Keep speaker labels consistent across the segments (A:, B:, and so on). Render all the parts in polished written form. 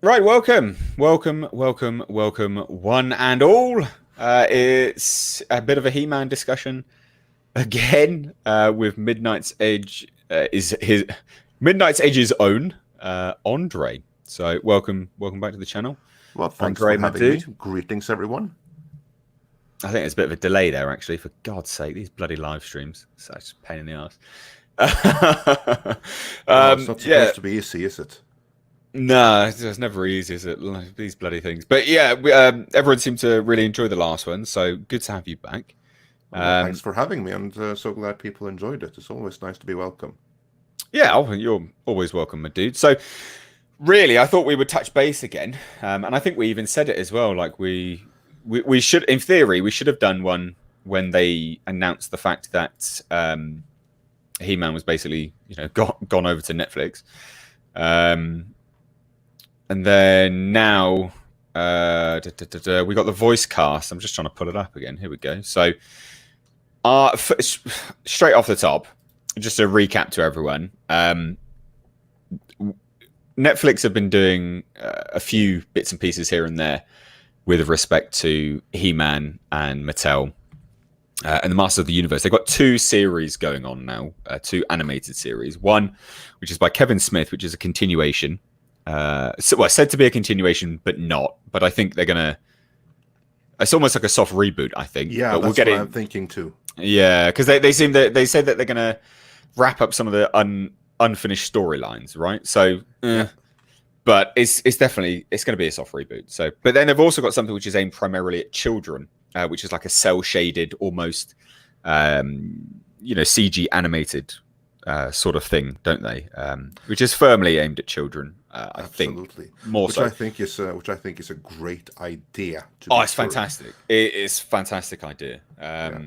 A: Right, welcome, one and all. It's a bit of a He-Man discussion again with Midnight's Edge is his Midnight's Edge's own Andre. So welcome back to the channel,
B: Well, thanks
A: Andre,
B: for
A: my
B: having me.
A: dude.
B: Greetings, everyone.
A: I think there's a bit of a delay there, actually. For God's sake, these bloody live streams, such a pain in the ass.
B: Well, it's not
A: Yeah,
B: supposed to be easy, is it?
A: no, it's never easy, is it? Like, these bloody things. But yeah, everyone seemed to really enjoy the last one, so good to have you back.
B: Well, thanks
A: Um,
B: for having me, and so glad people enjoyed it. It's always nice to be welcome.
A: yeah, you're always welcome, my dude. So really, I thought we would touch base again, and I think we even said it as well. Like we should, in theory, we should have done one when they announced the fact that He-Man was basically, gone over to Netflix. Um, And then now we got the voice cast. I'm just trying to pull it up again. Here we go. So, straight off the top, just a recap to everyone. Netflix have been doing a few bits and pieces here and there with respect to He-Man and Mattel and the Master of the Universe. They've got two series going on now, two animated series. One, which is by Kevin Smith, which is a continuation. Said to be a continuation, but not. But I think they're gonna. It's almost like a soft reboot, I think.
B: Yeah,
A: But we'll
B: that's
A: get
B: what I'm
A: in.
B: thinking too.
A: Yeah, because they seem that they said that they're gonna wrap up some of the unfinished storylines, right? So,
B: Yeah.
A: but it's definitely it's going to be a soft reboot. So, but then they've also got something which is aimed primarily at children, which is like a cell shaded, almost, CG animated sort of thing, don't they? Which is firmly aimed at children, I think,
B: Absolutely.
A: more
B: Which I
A: so.
B: think is a great idea. To
A: Oh,
B: be
A: it's
B: sure.
A: fantastic! It's a fantastic idea.
B: Yeah.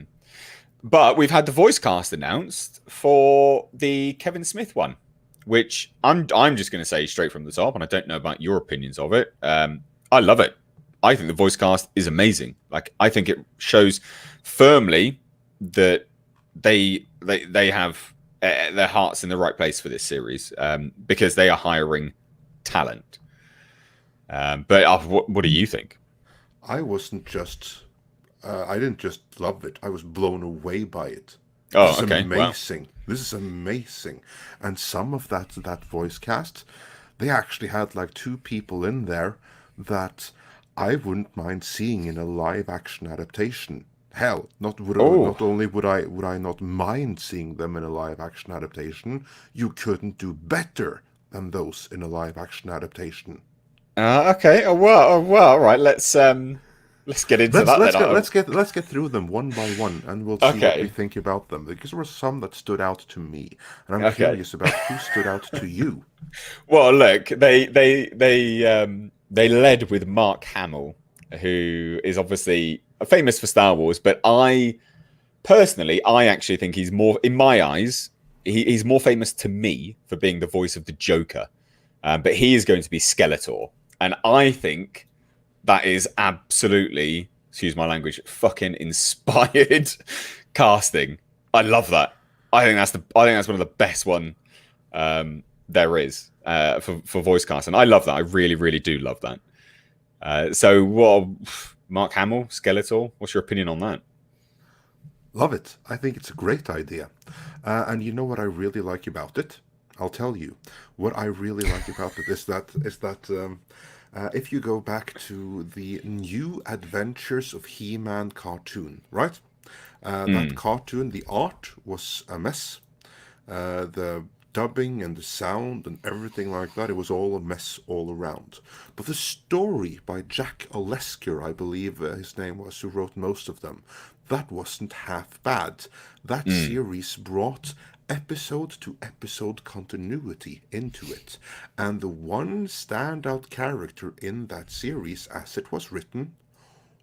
A: But we've had the voice cast announced for the Kevin Smith one, which I'm just going to say straight from the top, and I don't know about your opinions of it. I love it. I think the voice cast is amazing. Like I think it shows firmly that they have their hearts in the right place for this series because they are hiring talent. But what do you think?
B: I wasn't just. I didn't just love it. I was blown away by it. This
A: Oh,
B: is
A: okay. Wow.
B: amazing. This is amazing. And some of that voice cast, they actually had like two people in there that I wouldn't mind seeing in a live action adaptation. Hell,
A: Oh,
B: not only would I not mind seeing them in a live action adaptation, you couldn't do better than those in a live action adaptation.
A: okay. Oh, well. All right. Let's get into that then.
B: Let's get through them one by one, and we'll see what we
A: Okay.
B: think about them. Because there were some that stood out to me, and I'm
A: Okay.
B: curious about who stood out to you.
A: Well, look, they led with Mark Hamill, who is obviously famous for Star Wars, but I actually think he's more, in my eyes, he's more famous to me for being the voice of the Joker. But he is going to be Skeletor, and I think that is absolutely, excuse my language, fucking inspired casting. I love that. I think that's one of the best there is for voice casting. I love that. I really, really do love that. So, what, Mark Hamill, Skeletor? What's your opinion on that?
B: Love it. I think it's a great idea. And you know what I really like about it? I'll tell you. What I really like about it is that if you go back to the New Adventures of He-Man cartoon, right? That
A: Mm,
B: cartoon, the art was a mess. The dubbing and the sound and everything like that, it was all a mess all around. But the story by Jack Olesker, I believe his name was, who wrote most of them, that wasn't half bad. That
A: mm,
B: series brought episode to episode continuity into it. And the one standout character in that series, as it was written,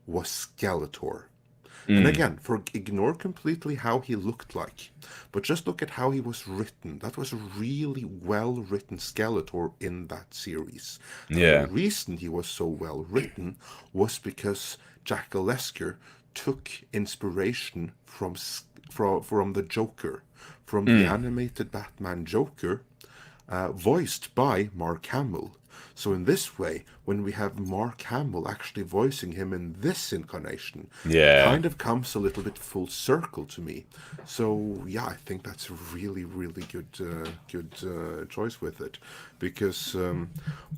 B: was Skeletor. And
A: mm.
B: again, ignore completely how he looked like, but just look at how he was written. That was a really well written Skeletor in that series. And the
A: Yeah.
B: reason he was so well written was because Jack Olesker took inspiration from the Joker, from the
A: Mm,
B: animated Batman Joker, voiced by Mark Hamill. So in this way, when we have Mark Hamill actually voicing him in this incarnation, it
A: Yeah.
B: kind of comes a little bit full circle to me. So yeah, I think that's a really, really good choice with it, because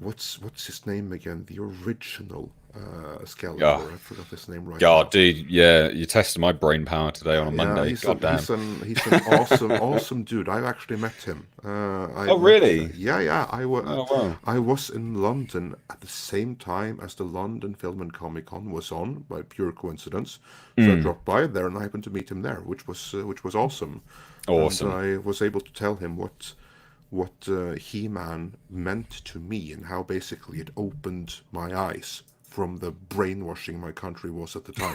B: what's his name again? The original
A: Oh,
B: Skeletor. I forgot his name right
A: God,
B: now.
A: dude. Yeah, you're testing my brain power today on a
B: Yeah,
A: Monday. God damn.
B: he's an awesome dude. I've actually met him.
A: Oh,
B: I've met
A: really?
B: yeah.
A: Oh, wow.
B: I was in London at the same time as the London Film and Comic Con was on by pure coincidence. So I
A: Mm,
B: dropped by there and I happened to meet him there, which was awesome. And
A: awesome.
B: I was able to tell him what He-Man meant to me and how basically it opened my eyes from the brainwashing my country was at the time.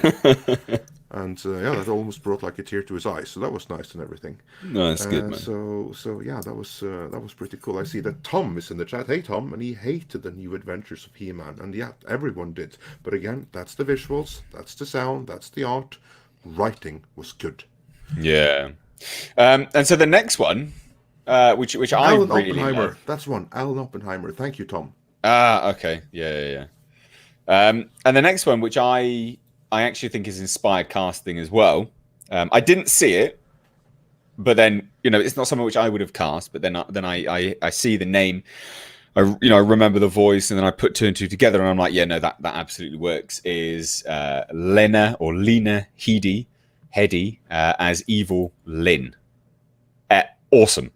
B: And yeah, that almost brought like a tear to his eyes. So that was nice and everything.
A: No, that's good, man.
B: So yeah, that was pretty cool. I see that Tom is in the chat. Hey Tom, and he hated the new adventures of He-Man, and yeah, everyone did. But again, that's the visuals, that's the sound, that's the art. Writing was good.
A: Yeah. And so the next one, which I
B: Alan
A: really
B: Oppenheimer,
A: love.
B: that's one. Alan Oppenheimer. Thank you, Tom.
A: Ah, okay. Yeah, yeah, yeah. And the next one, which I actually think is inspired casting as well. I didn't see it, but then it's not something which I would have cast. But then I see the name. I remember the voice, and then I put two and two together, and I'm like, yeah, no, that absolutely works. Is Lena Headey as evil Lynn? Awesome.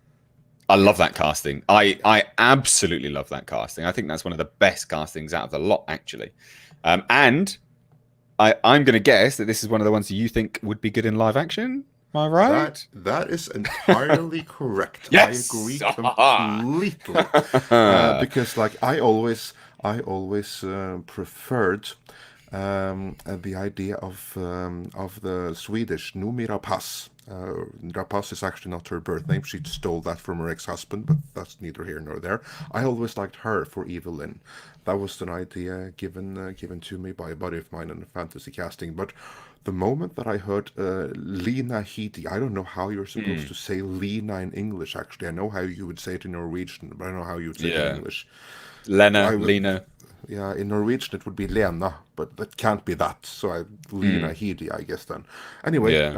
A: I love
B: Yeah.
A: that casting. I absolutely love that casting. I think that's one of the best castings out of the lot, actually. And I'm going to guess that this is one of the ones that you think would be good in live action. Am I right?
B: That is entirely correct. I agree
A: Yes.
B: completely. Because like I always preferred the idea of the Swedish Noomi Rapace. Rapace is actually not her birth name. She stole that from her ex-husband, but that's neither here nor there. I always liked her for Evelyn. That was an idea given to me by a buddy of mine in fantasy casting. But the moment that I heard Lena Headey, I don't know how you're supposed to say Lena in English. Actually, I know how you would say it in Norwegian, but I don't know how you would say it in
A: Yeah.
B: English. I would,
A: Lena.
B: yeah, in Norwegian it would be Lena, but that can't be that. So Lena
A: Mm,
B: Headey, I guess then. Anyway,
A: yeah.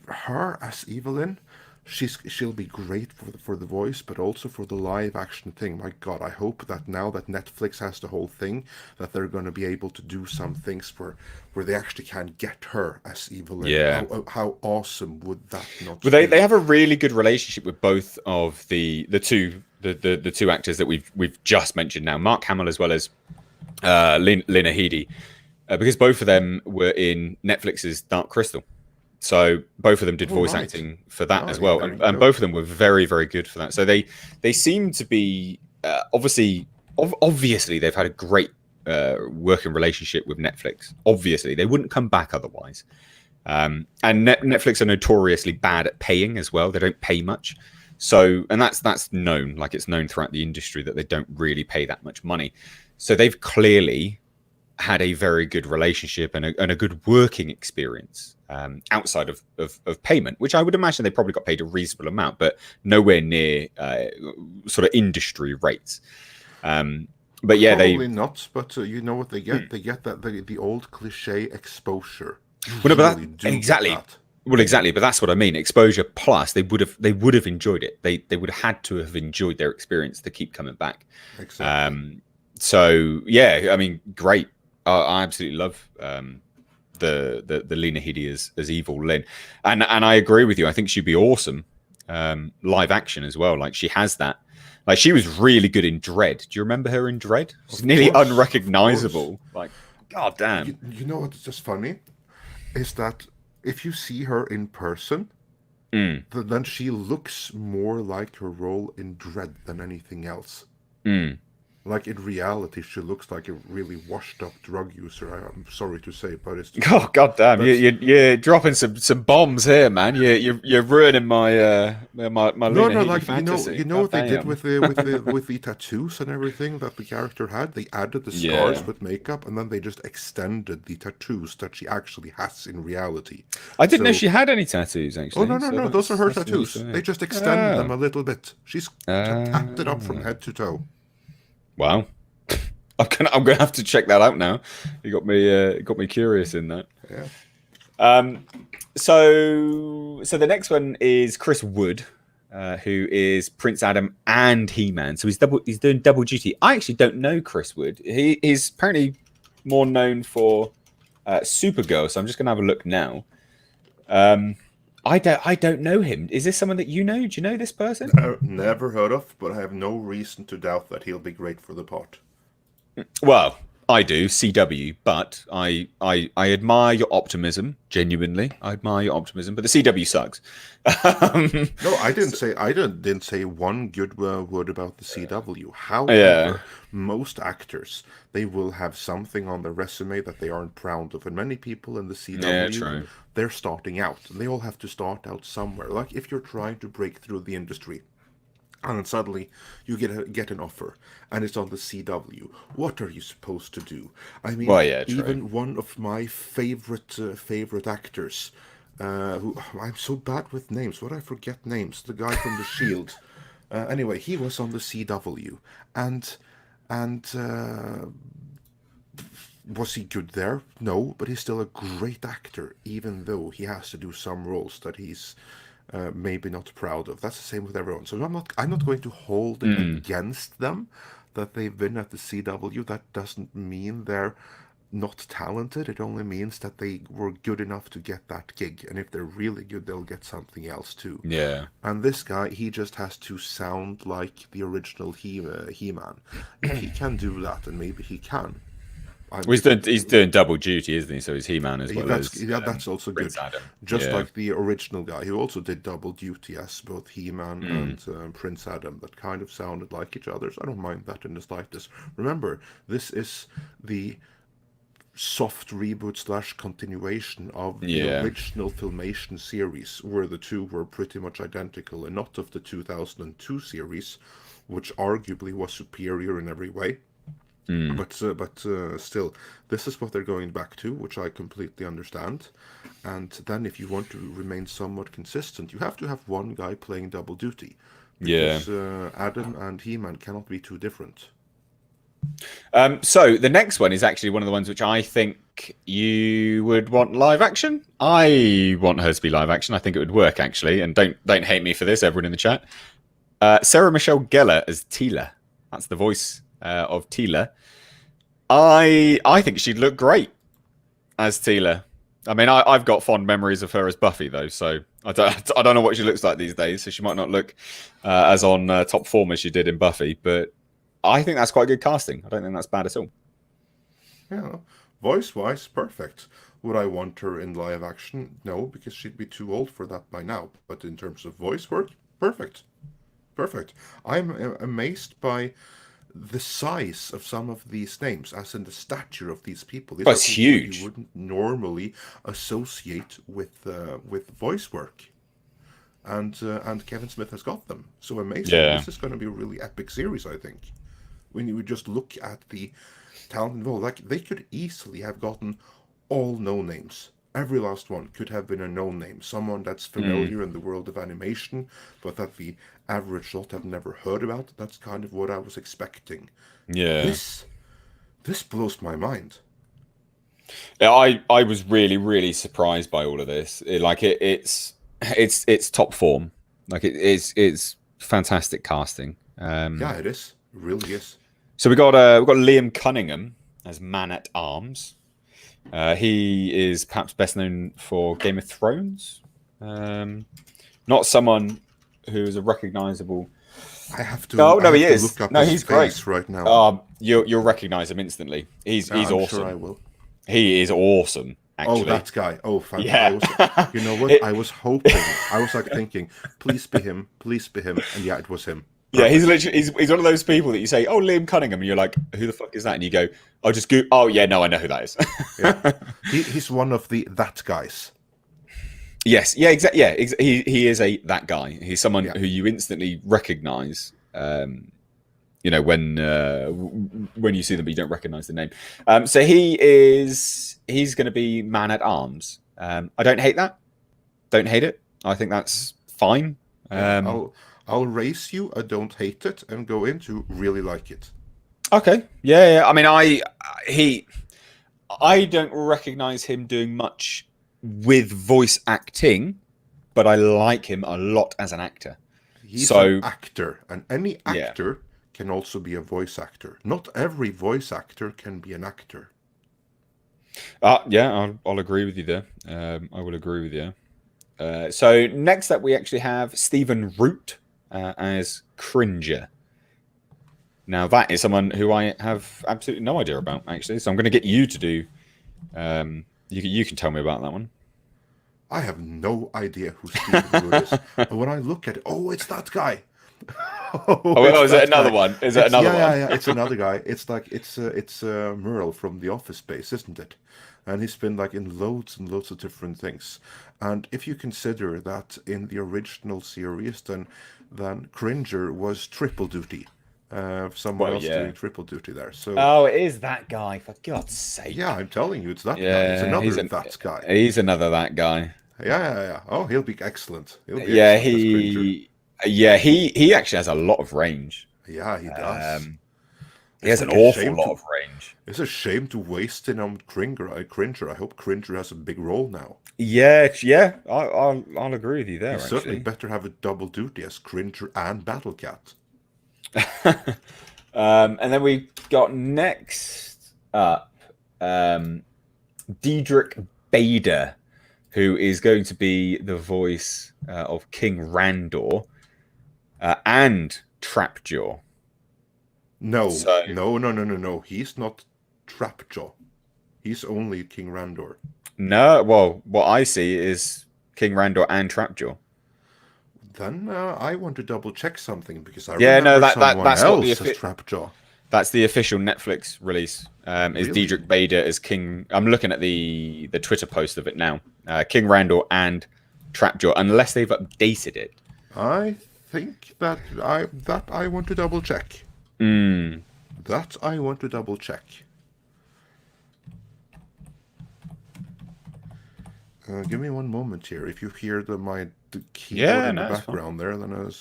B: her as Evelyn, she'll be great for the voice, but also for the live action thing. My God, I hope that now that Netflix has the whole thing, that they're going to be able to do some things where they actually can get her as Evelyn.
A: Yeah.
B: How awesome would that not
A: Well, they
B: be?
A: have a really good relationship with both of the two actors that we've just mentioned now, Mark Hamill as well as Lena Headey, because both of them were in Netflix's Dark Crystal. So both of them did
B: Oh
A: voice
B: right.
A: acting for that
B: Oh
A: as
B: yeah,
A: well,
B: there
A: and,
B: you
A: and
B: go.
A: both of them were very, very good for that. So they seem to be obviously they've had a great working relationship with Netflix. Obviously, they wouldn't come back otherwise. And Netflix are notoriously bad at paying as well. They don't pay much. So, and that's known, like it's known throughout the industry that they don't really pay that much money. So they've clearly had a very good relationship and a good working experience outside of payment, which I would imagine they probably got paid a reasonable amount, but nowhere near sort of industry rates. But yeah,
B: Probably not, but you know what they get? They get that the old cliche exposure. You
A: well, no, but
B: really
A: that
B: do get
A: exactly.
B: that.
A: Well, exactly, but that's what I mean. Exposure plus, they would have enjoyed it. They would have had to have enjoyed their experience to keep coming back.
B: Exactly.
A: Um, so yeah, I mean, great. I absolutely love the Lena Headey as evil Lynn, and I agree with you. I think she'd be awesome live action as well. Like she has that. Like she was really good in Dread. Do you remember her in Dread? She's
B: Of
A: nearly
B: course, of course.
A: unrecognizable. Like, god damn.
B: You know what's just funny is that if you see her in person,
A: Mm,
B: then she looks more like her role in Dread than anything else.
A: mm.
B: Like in reality, she looks like a really washed-up drug user. I'm sorry to say, but it's the
A: Oh
B: truth.
A: goddamn!
B: But
A: You're dropping some bombs here, man. You're ruining my
B: no,
A: Lena
B: no,
A: Headey
B: like
A: fantasy.
B: you know
A: God
B: what they did
A: damn.
B: with the tattoos and everything that the character had. They added the scars
A: Yeah,
B: with makeup, and then they just extended the tattoos that she actually has in reality.
A: I didn't know
B: So,
A: she had any tattoos
B: oh no,
A: actually.
B: no,
A: So
B: no, those are her
A: that's news
B: tattoos.
A: to
B: They
A: me.
B: just extended them
A: Oh,
B: a little bit. She's tatted up from head to toe.
A: wow. I'm gonna have to check that out now. You got me curious in that.
B: Yeah.
A: Um, so the next one is Chris Wood, who is Prince Adam and He-Man. So he's doing double duty. I actually don't know Chris Wood. He's apparently more known for Supergirl. So I'm just gonna have a look now. Um, I don't know him. Is this someone that you know? Do you know this person?
B: Never heard of, but I have no reason to doubt that he'll be great for the part.
A: Well, I do CW, but I admire your optimism. Genuinely, I admire your optimism. But the CW sucks. um,
B: No, I didn't
A: so-
B: say didn't say one good word about the CW.
A: yeah,
B: However, most actors they will have something on their resume that they aren't proud of, and many people in the
A: yeah,
B: CW
A: true.
B: they're starting out, and they all have to start out somewhere. Like if you're trying to break through the industry, and then suddenly you get an offer, and it's on the CW. What are you supposed to do? I mean,
A: Well, yeah, true.
B: even one of my favorite actors, who I'm so bad with names. What I forget names? The guy from The Shield. Anyway, he was on the CW, and and was he good there? No, but he's still a great actor, even though he has to do some roles that he's maybe not proud of. That's the same with everyone. So I'm not going to hold it
A: Mm,
B: against them that they've been at the CW. That doesn't mean they're not talented. It only means that they were good enough to get that gig. And if they're really good, they'll get something else too.
A: yeah.
B: And this guy, he just has to sound like the original He-Man. If he can do that, and maybe he can,
A: Well,
B: I'm
A: he's doing double duty, isn't he? So he's He-Man as well
B: that's
A: as
B: yeah, that's also
A: Prince
B: good.
A: Adam.
B: Just
A: Yeah.
B: like the original guy who also did double duty as both He-Man
A: Mm,
B: and Prince Adam, that kind of sounded like each other. So I don't mind that in the slightest. Remember, this is the soft reboot slash continuation of the
A: yeah.
B: original Filmation series, where the two were pretty much identical, and not of the 2002 series, which arguably was superior in every way.
A: Mm,
B: But still, this is what they're going back to, which I completely understand. And then, if you want to remain somewhat consistent, you have to have one guy playing double duty,
A: yeah.
B: because Adam and He-Man cannot be too different.
A: So the next one is actually one of the ones which I think you would want live action. I want her to be live action. I think it would work actually. And don't hate me for this, everyone in the chat. Sarah Michelle Gellar as Tila. That's the voice of Tila. I think she'd look great as Tila. I mean, I've got fond memories of her as Buffy though, so I don't know what she looks like these days. So she might not look as on top form as she did in Buffy, but I think that's quite good casting. I don't think that's bad at all.
B: Yeah, voice-wise, perfect. Would I want her in live action? No, because she'd be too old for that by now. But in terms of voice work, perfect. Perfect. I'm amazed by the size of some of these names, as in the stature of these people. These
A: Oh,
B: are
A: it's
B: people that you
A: huge.
B: wouldn't normally associate with voice work, and Kevin Smith has got them. So amazing!
A: Yeah.
B: This is going to be a really epic series, I think. When you just look at the talent involved, like they could easily have gotten all no names. Every last one could have been a no name, someone that's
A: Mm,
B: familiar in the world of animation, but that the average lot have never heard about. That's kind of what I was expecting.
A: yeah.
B: This this blows my mind.
A: Yeah, I was really surprised by all of this. It's top form. Like it's fantastic casting.
B: Yeah, it is. It really is.
A: So we got Liam Cunningham as Man at Arms. He is perhaps best known for Game of Thrones. Not someone who is a recognizable. No,
B: I
A: no, he
B: have to
A: is.
B: look up
A: No,
B: his
A: he's great.
B: face right now.
A: You'll recognize him instantly. He's
B: I'm sure I
A: awesome.
B: will.
A: He is awesome.
B: Oh,
A: Actually,
B: that guy. Oh, fan.
A: yeah.
B: You know what?
A: It-
B: I was hoping. I was like thinking, please be him, and yeah, it was him.
A: Yeah, he's
B: Perfect.
A: literally he's one of those people that you say, "Oh, Liam Cunningham," and you're like, "Who the fuck is that?" And you go, "I'll just go." Oh yeah, no, I know who that is.
B: Yeah, he's one of the that guys.
A: Yes, yeah, exactly. Yeah, he is that guy. He's someone
B: Yeah,
A: who you instantly recognize. When you see them, but you don't recognize the name. So he's going to be man at arms. I don't hate that. Don't hate it. I think that's fine.
B: yeah.
A: Um,
B: I'll race you. I don't hate it, and go into really like it.
A: okay, yeah. I mean, I don't recognize him doing much with voice acting, but I like him a lot as an actor.
B: He's an
A: So
B: actor, and any
A: yeah,
B: actor can also be a voice actor. Not every voice actor can be an actor.
A: yeah, I'll agree with you there. I will agree with you. So next up, we actually have Stephen Root as Cringer. Now that is someone who I have absolutely no idea about, actually. So I'm going to get you to do. You can tell me about that one.
B: I have no idea who Stephen Root is. And when I look at it, oh, it's that guy. Oh,
A: Oh,
B: it's
A: is it
B: that
A: another
B: guy.
A: one? Is it another one?
B: Yeah. It's another guy. It's like it's Merle from The Office Space, isn't it? And he's been like in loads and loads of different things. And if you consider that in the original series, then Cringer was triple duty. Someone
A: Well,
B: else
A: yeah.
B: doing triple duty there. So
A: Oh, it is that guy. For God's
B: yeah,
A: sake.
B: I'm telling you, it's that guy. It's
A: Yeah,
B: another that guy.
A: he's another that guy.
B: Yeah. Oh, he'll be excellent. He'll be
A: Yeah,
B: excellent as Cringer.
A: he actually has a lot of range.
B: Yeah, he does.
A: He
B: It's
A: has an
B: like a
A: awful
B: shame
A: lot
B: to
A: of range.
B: It's a shame to waste it on Cringer. I hope Cringer has a big role now.
A: Yeah. I'll agree with you
B: He
A: there.
B: certainly
A: Actually,
B: better have a double duty as Cringer and Battlecat.
A: and then we got next up Diedrich Bader, who is going to be the voice of King Randor and Trapjaw.
B: No,
A: So
B: no. He's not Trapjaw. He's only King Randor.
A: no, well, what I see is King Randor and Trapjaw.
B: Then I want to double check something because I
A: Yeah, no,
B: remember someone
A: that's what the
B: else as Trapjaw.
A: that's the official Netflix release. Is
B: Really?
A: Diedrich Bader as King? I'm looking at the Twitter post of it now. King Randor and Trapjaw, unless they've updated it.
B: I think that I want to double check. That I want to double check. Give me one moment here. If you hear the keyboard in the background there, then I was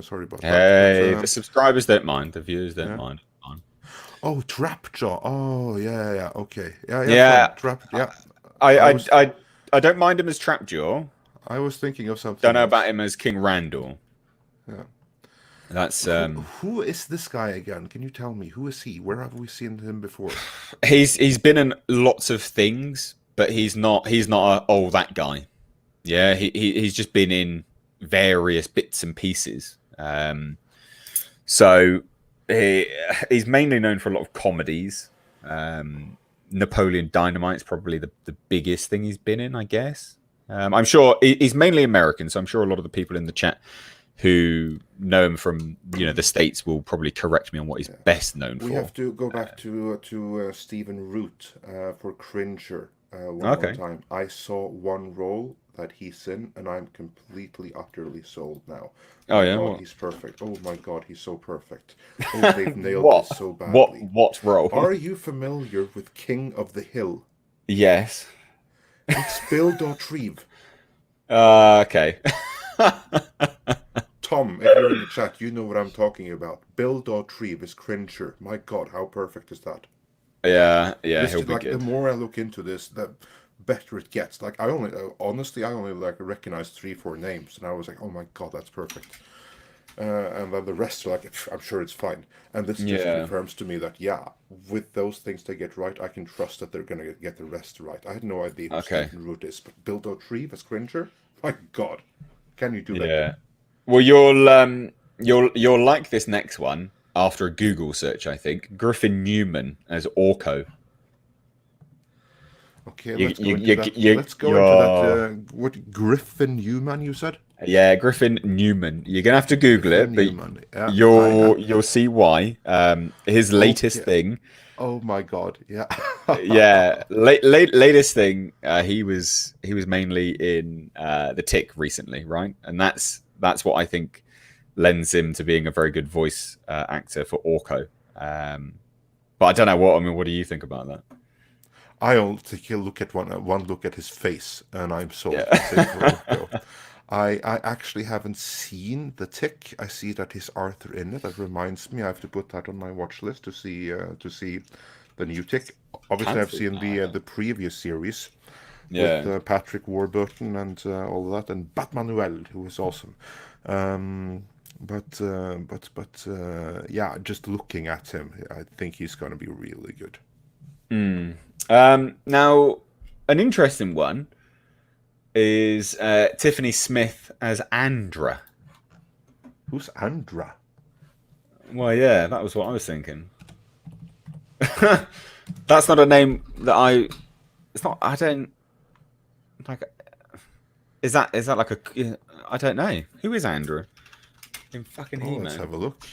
B: sorry about that.
A: Hey,
B: But,
A: the subscribers don't mind, the viewers don't
B: yeah.
A: mind. Fine.
B: Oh, Trapjaw. Oh, yeah. Okay. Yeah.
A: Yeah,
B: Fine. Yeah.
A: I don't mind him as Trapjaw.
B: I was thinking of something
A: Don't know
B: else.
A: about him as King Randor.
B: Yeah.
A: That's
B: Who is this guy again? Can you tell me? Who is he? Where have we seen him before?
A: he's been in lots of things, but he's not that guy. Yeah, he's just been in various bits and pieces. So he's mainly known for a lot of comedies. Napoleon Dynamite's probably the biggest thing he's been in, I guess. I'm sure he's mainly American, so I'm sure a lot of the people in the chat who know him from the States will probably correct me on what he's best known for.
B: We have to go back to Stephen Root for Cringer one more time. I saw one role that he's in, and I'm completely, utterly sold now.
A: Oh yeah,
B: God, he's perfect. Oh my God, he's so perfect. Oh, they've nailed this so badly.
A: What role?
B: Are you familiar with King of the Hill?
A: Yes.
B: It's Bill Dauterive.
A: Okay.
B: Tom, if you're in the chat, you know what I'm talking about. Bill Dauterive is Cringer. My God, how perfect is that?
A: Yeah, he'll be good.
B: The more I look into this, the better it gets. Like I only recognize 3-4 names, and I was like, oh my God, that's perfect. And then the rest are like, I'm sure it's fine. And this just confirms to me that with those things they get right, I can trust that they're gonna get the rest right. I had no idea who Stephen Root is, but Bill Dauterive as Cringer, my God, can you do that?
A: Yeah. Well, you'll like this next one after a Google search, I think. Griffin Newman as Orko.
B: Okay,
A: You,
B: let's go
A: you,
B: into
A: you,
B: that.
A: you,
B: Let's go into that.
A: you're,
B: What Griffin Newman? You said
A: yeah, Griffin Newman. You're gonna have to Google
B: Griffin
A: it, but
B: Newman. Yeah,
A: you'll see why. His latest
B: okay.
A: thing,
B: Oh my God. Yeah.
A: yeah, latest thing. He was mainly in the Tick recently, right? And that's what I think lends him to being a very good voice actor for Orko. Um, but I don't know what I mean. What do you think about that?
B: I only take a look at one look at his face, and I'm sold. Same for
A: Yeah.
B: Orko. I actually haven't seen The Tick. I see that he's Arthur in it. That reminds me, I have to put that on my watch list to see the new Tick. Obviously, I've
A: Cancelled
B: seen
A: now, I
B: the
A: think.
B: previous series with
A: Yeah.
B: Patrick Warburton and all that, and Batmanuel, who is awesome. Um, yeah, just looking at him, I think he's going to be really good.
A: Mm. Now, an interesting one is Tiffany Smith as Andra.
B: Who's Andra?
A: Well, yeah, that was what I was thinking. That's not a name that I. It's not. I don't like. Is that like a? I don't know. Who is Andra in fucking
B: Oh, let's
A: He-Man?
B: have a look.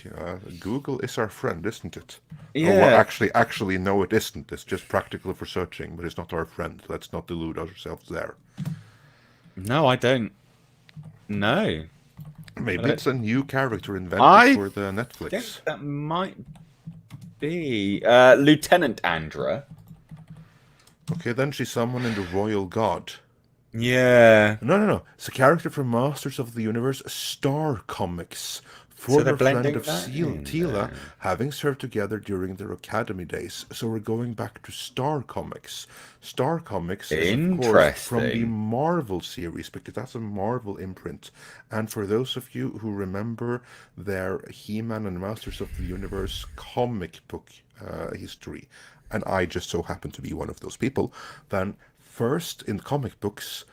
B: Google is our friend, isn't it? Oh, well,
A: Yeah.
B: actually, no, it isn't. It's just practical for searching, but it's not our friend. Let's not delude ourselves there.
A: No, I don't know. I
B: Maybe
A: don't.
B: it's a new character invented
A: I
B: for the
A: think
B: Netflix.
A: that might be Lieutenant Andra.
B: Okay, then she's someone in the Royal Guard.
A: Yeah.
B: No, no, no. It's a character from Masters of the Universe Star Comics.
A: So they're
B: Former friend
A: blending
B: of
A: that in
B: Tila,
A: there.
B: having served together during their academy days. So we're going back to Star Comics. Star Comics is, of course, from the
A: Interesting.
B: Marvel series, because that's a Marvel imprint. And for those of you who remember their He-Man and Masters of the Universe comic book history, and I just so happen to be one of those people, then first in comic books,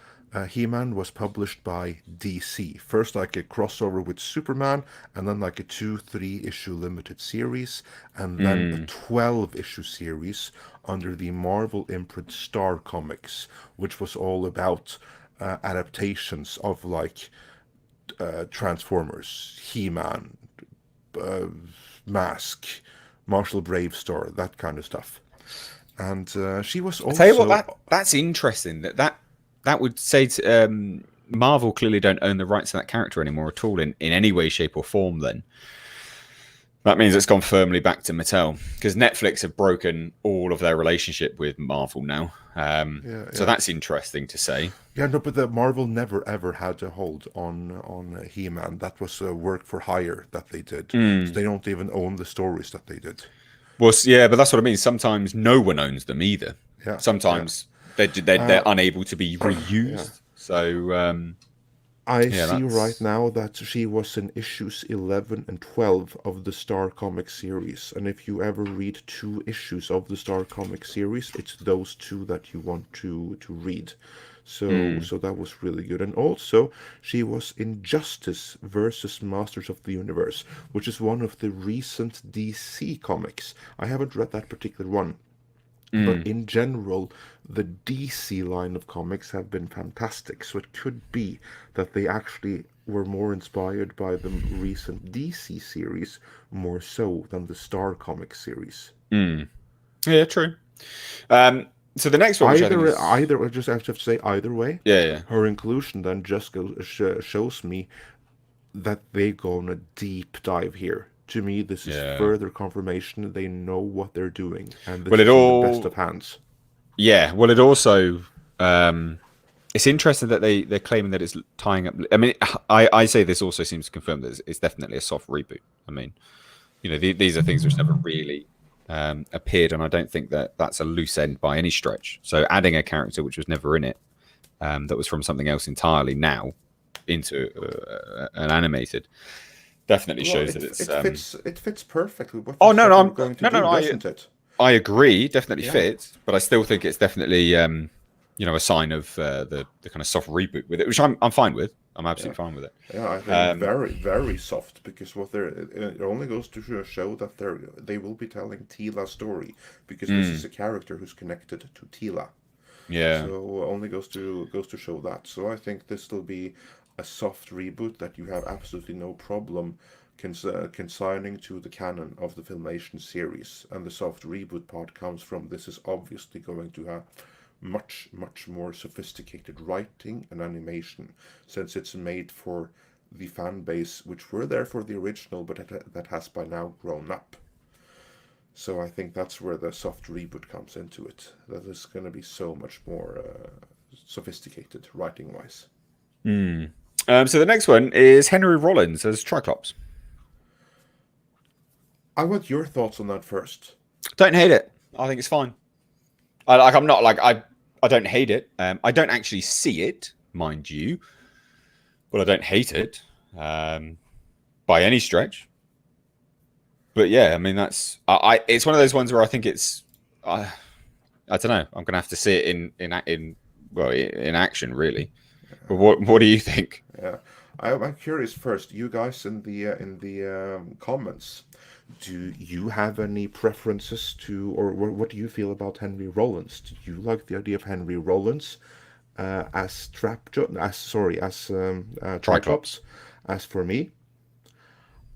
B: He-Man was published by DC. First, like a crossover with Superman, and then like a 2-3 issue limited series, and then a
A: Mm.
B: 12 issue series under the Marvel imprint Star Comics, which was all about adaptations of like Transformers, He-Man, uh, Mask, Marshall Bravestar, that kind of stuff. And she was
A: I tell you what,
B: also
A: that's interesting. That would say to, Marvel clearly don't own the rights to that character anymore at all in any way, shape, or form. Then that means it's gone firmly back to Mattel because Netflix have broken all of their relationship with Marvel now.
B: yeah,
A: So
B: yeah.
A: that's interesting to say.
B: Yeah, no, but the Marvel never ever had a hold on He-Man. That was a work for hire that they did. So
A: Mm.
B: they don't even own the stories that they did.
A: Well, yeah, but that's what I mean. Sometimes no one owns them either.
B: Yeah, yeah.
A: Sometimes they're
B: Uh,
A: unable to be
B: yeah.
A: reused. So
B: I
A: yeah,
B: see right
A: that's
B: now that she was in issues 11 and 12 of the Star Comic series. And if you ever read 2 issues of the Star Comic series, it's those two that you want to read.
A: mm,
B: So that was really good. And also, she was in Justice versus Masters of the Universe, which is one of the recent DC comics. I haven't read that particular one, but
A: mm.
B: in general, the DC line of comics have been fantastic. So it could be that they actually were more inspired by the recent DC series more so than the Star Comics series.
A: Mm. Yeah, true. So the next one, which I think is
B: I just have to say either way,
A: yeah, yeah,
B: her inclusion then just shows me that they go on a deep dive here. To me, this is
A: yeah.
B: further confirmation they know what they're doing, and this
A: Well, it
B: is in the best of
A: all
B: hands.
A: yeah. Well, it also it's interesting that they're claiming that it's tying up. I mean, I say this also seems to confirm that it's definitely a soft reboot. I mean, these are things which never really appeared, and I don't think that that's a loose end by any stretch. So adding a character which was never in it, that was from something else entirely now into an animated, definitely
B: Well,
A: shows that it's.
B: it fits perfectly what
A: Oh
B: they
A: no,
B: said
A: no,
B: they were
A: I'm,
B: going to
A: no, no,
B: do,
A: no.
B: doesn't it?
A: I agree, definitely
B: Yeah,
A: fits, but I still think it's definitely a sign of the kind of soft reboot with it, which I'm fine with. I'm
B: yeah,
A: absolutely fine with it.
B: yeah. I think
A: Um,
B: very very soft because what they're it only goes to show that they will be telling Tila's story because this is
A: mm,
B: a character who's connected to Tila.
A: Yeah.
B: So only goes to show that. So I think this will be a soft reboot that you have absolutely no problem consigning to the canon of the Filmation series. And the soft reboot part comes from this is obviously going to have much more sophisticated writing and animation, since it's made for the fan base which were there for the original, but that has by now grown up. So I think that's where the soft reboot comes into it. That is going to be so much more sophisticated writing wise.
A: So the next one is Henry Rollins as Triclops.
B: I want your thoughts on that first.
A: Don't hate it. I think it's fine. I'm not like I don't hate it. I don't actually see it, mind you, but I don't hate it by any stretch. But yeah, I mean that's it's one of those ones where I think it's I don't know. I'm gonna have to see it in action really. But what do you think?
B: Yeah, I'm curious first. You guys in the comments, do you have any preferences to, or what do you feel about Henry Rollins? Do you like the idea of Henry Rollins as
A: Triclops.
B: Triclops? As for me,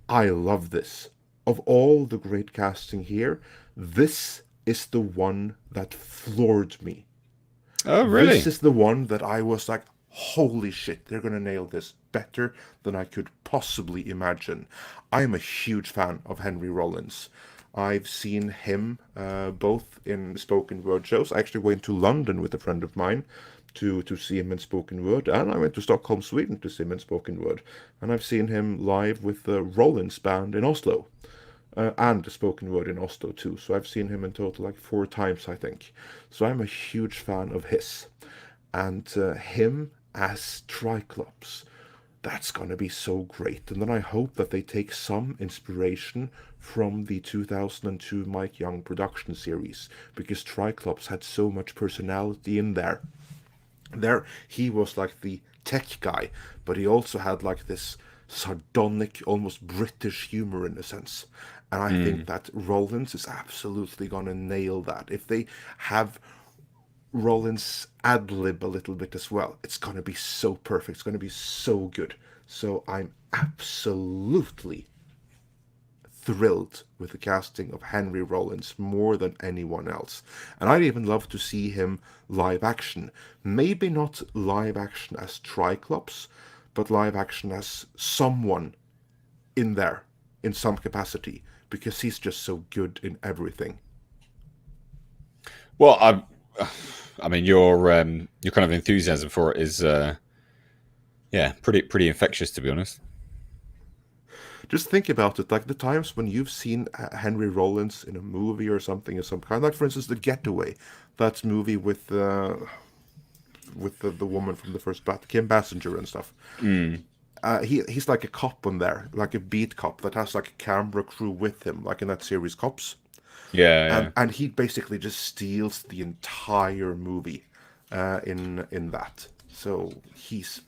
B: I love this. Of all the great casting here, this is the one that floored me.
A: Oh really?
B: This is the one that I was like, holy shit, they're gonna nail this better than I could possibly imagine. I'm a huge fan of Henry Rollins. I've seen him both in spoken word shows. I actually went to London with a friend of mine to see him in spoken word, and I went to Stockholm, Sweden to see him in spoken word. And I've seen him live with the Rollins band in Oslo. And the spoken word in Oslo too. So I've seen him in total like 4 times, I think. So I'm a huge fan of his. And him as Triclops, that's going to be so great. And then I hope that they take some inspiration from the 2002 Mike Young production series, because Triclops had so much personality in there. There, he was like the tech guy, but he also had like this sardonic, almost British humor in a sense. And I think that Rollins is absolutely going to nail that. If they have Rollins ad lib a little bit as well, it's going to be so perfect. It's going to be so good. So I'm absolutely thrilled with the casting of Henry Rollins more than anyone else. And I'd even love to see him live action. Maybe not live action as Triclops, but live action as someone in there in some capacity, because he's just so good in everything.
A: Well, I mean, your kind of enthusiasm for it is, yeah, pretty infectious, to be honest.
B: Just think about it, like the times when you've seen Henry Rollins in a movie or something of some kind, like for instance, The Getaway, that movie with the woman from the first Bat, Kim Basinger and stuff. He's like a cop on there, like a beat cop that has like a camera crew with him, like in that series Cops.
A: Yeah,
B: And he basically just steals the entire movie in that. So he's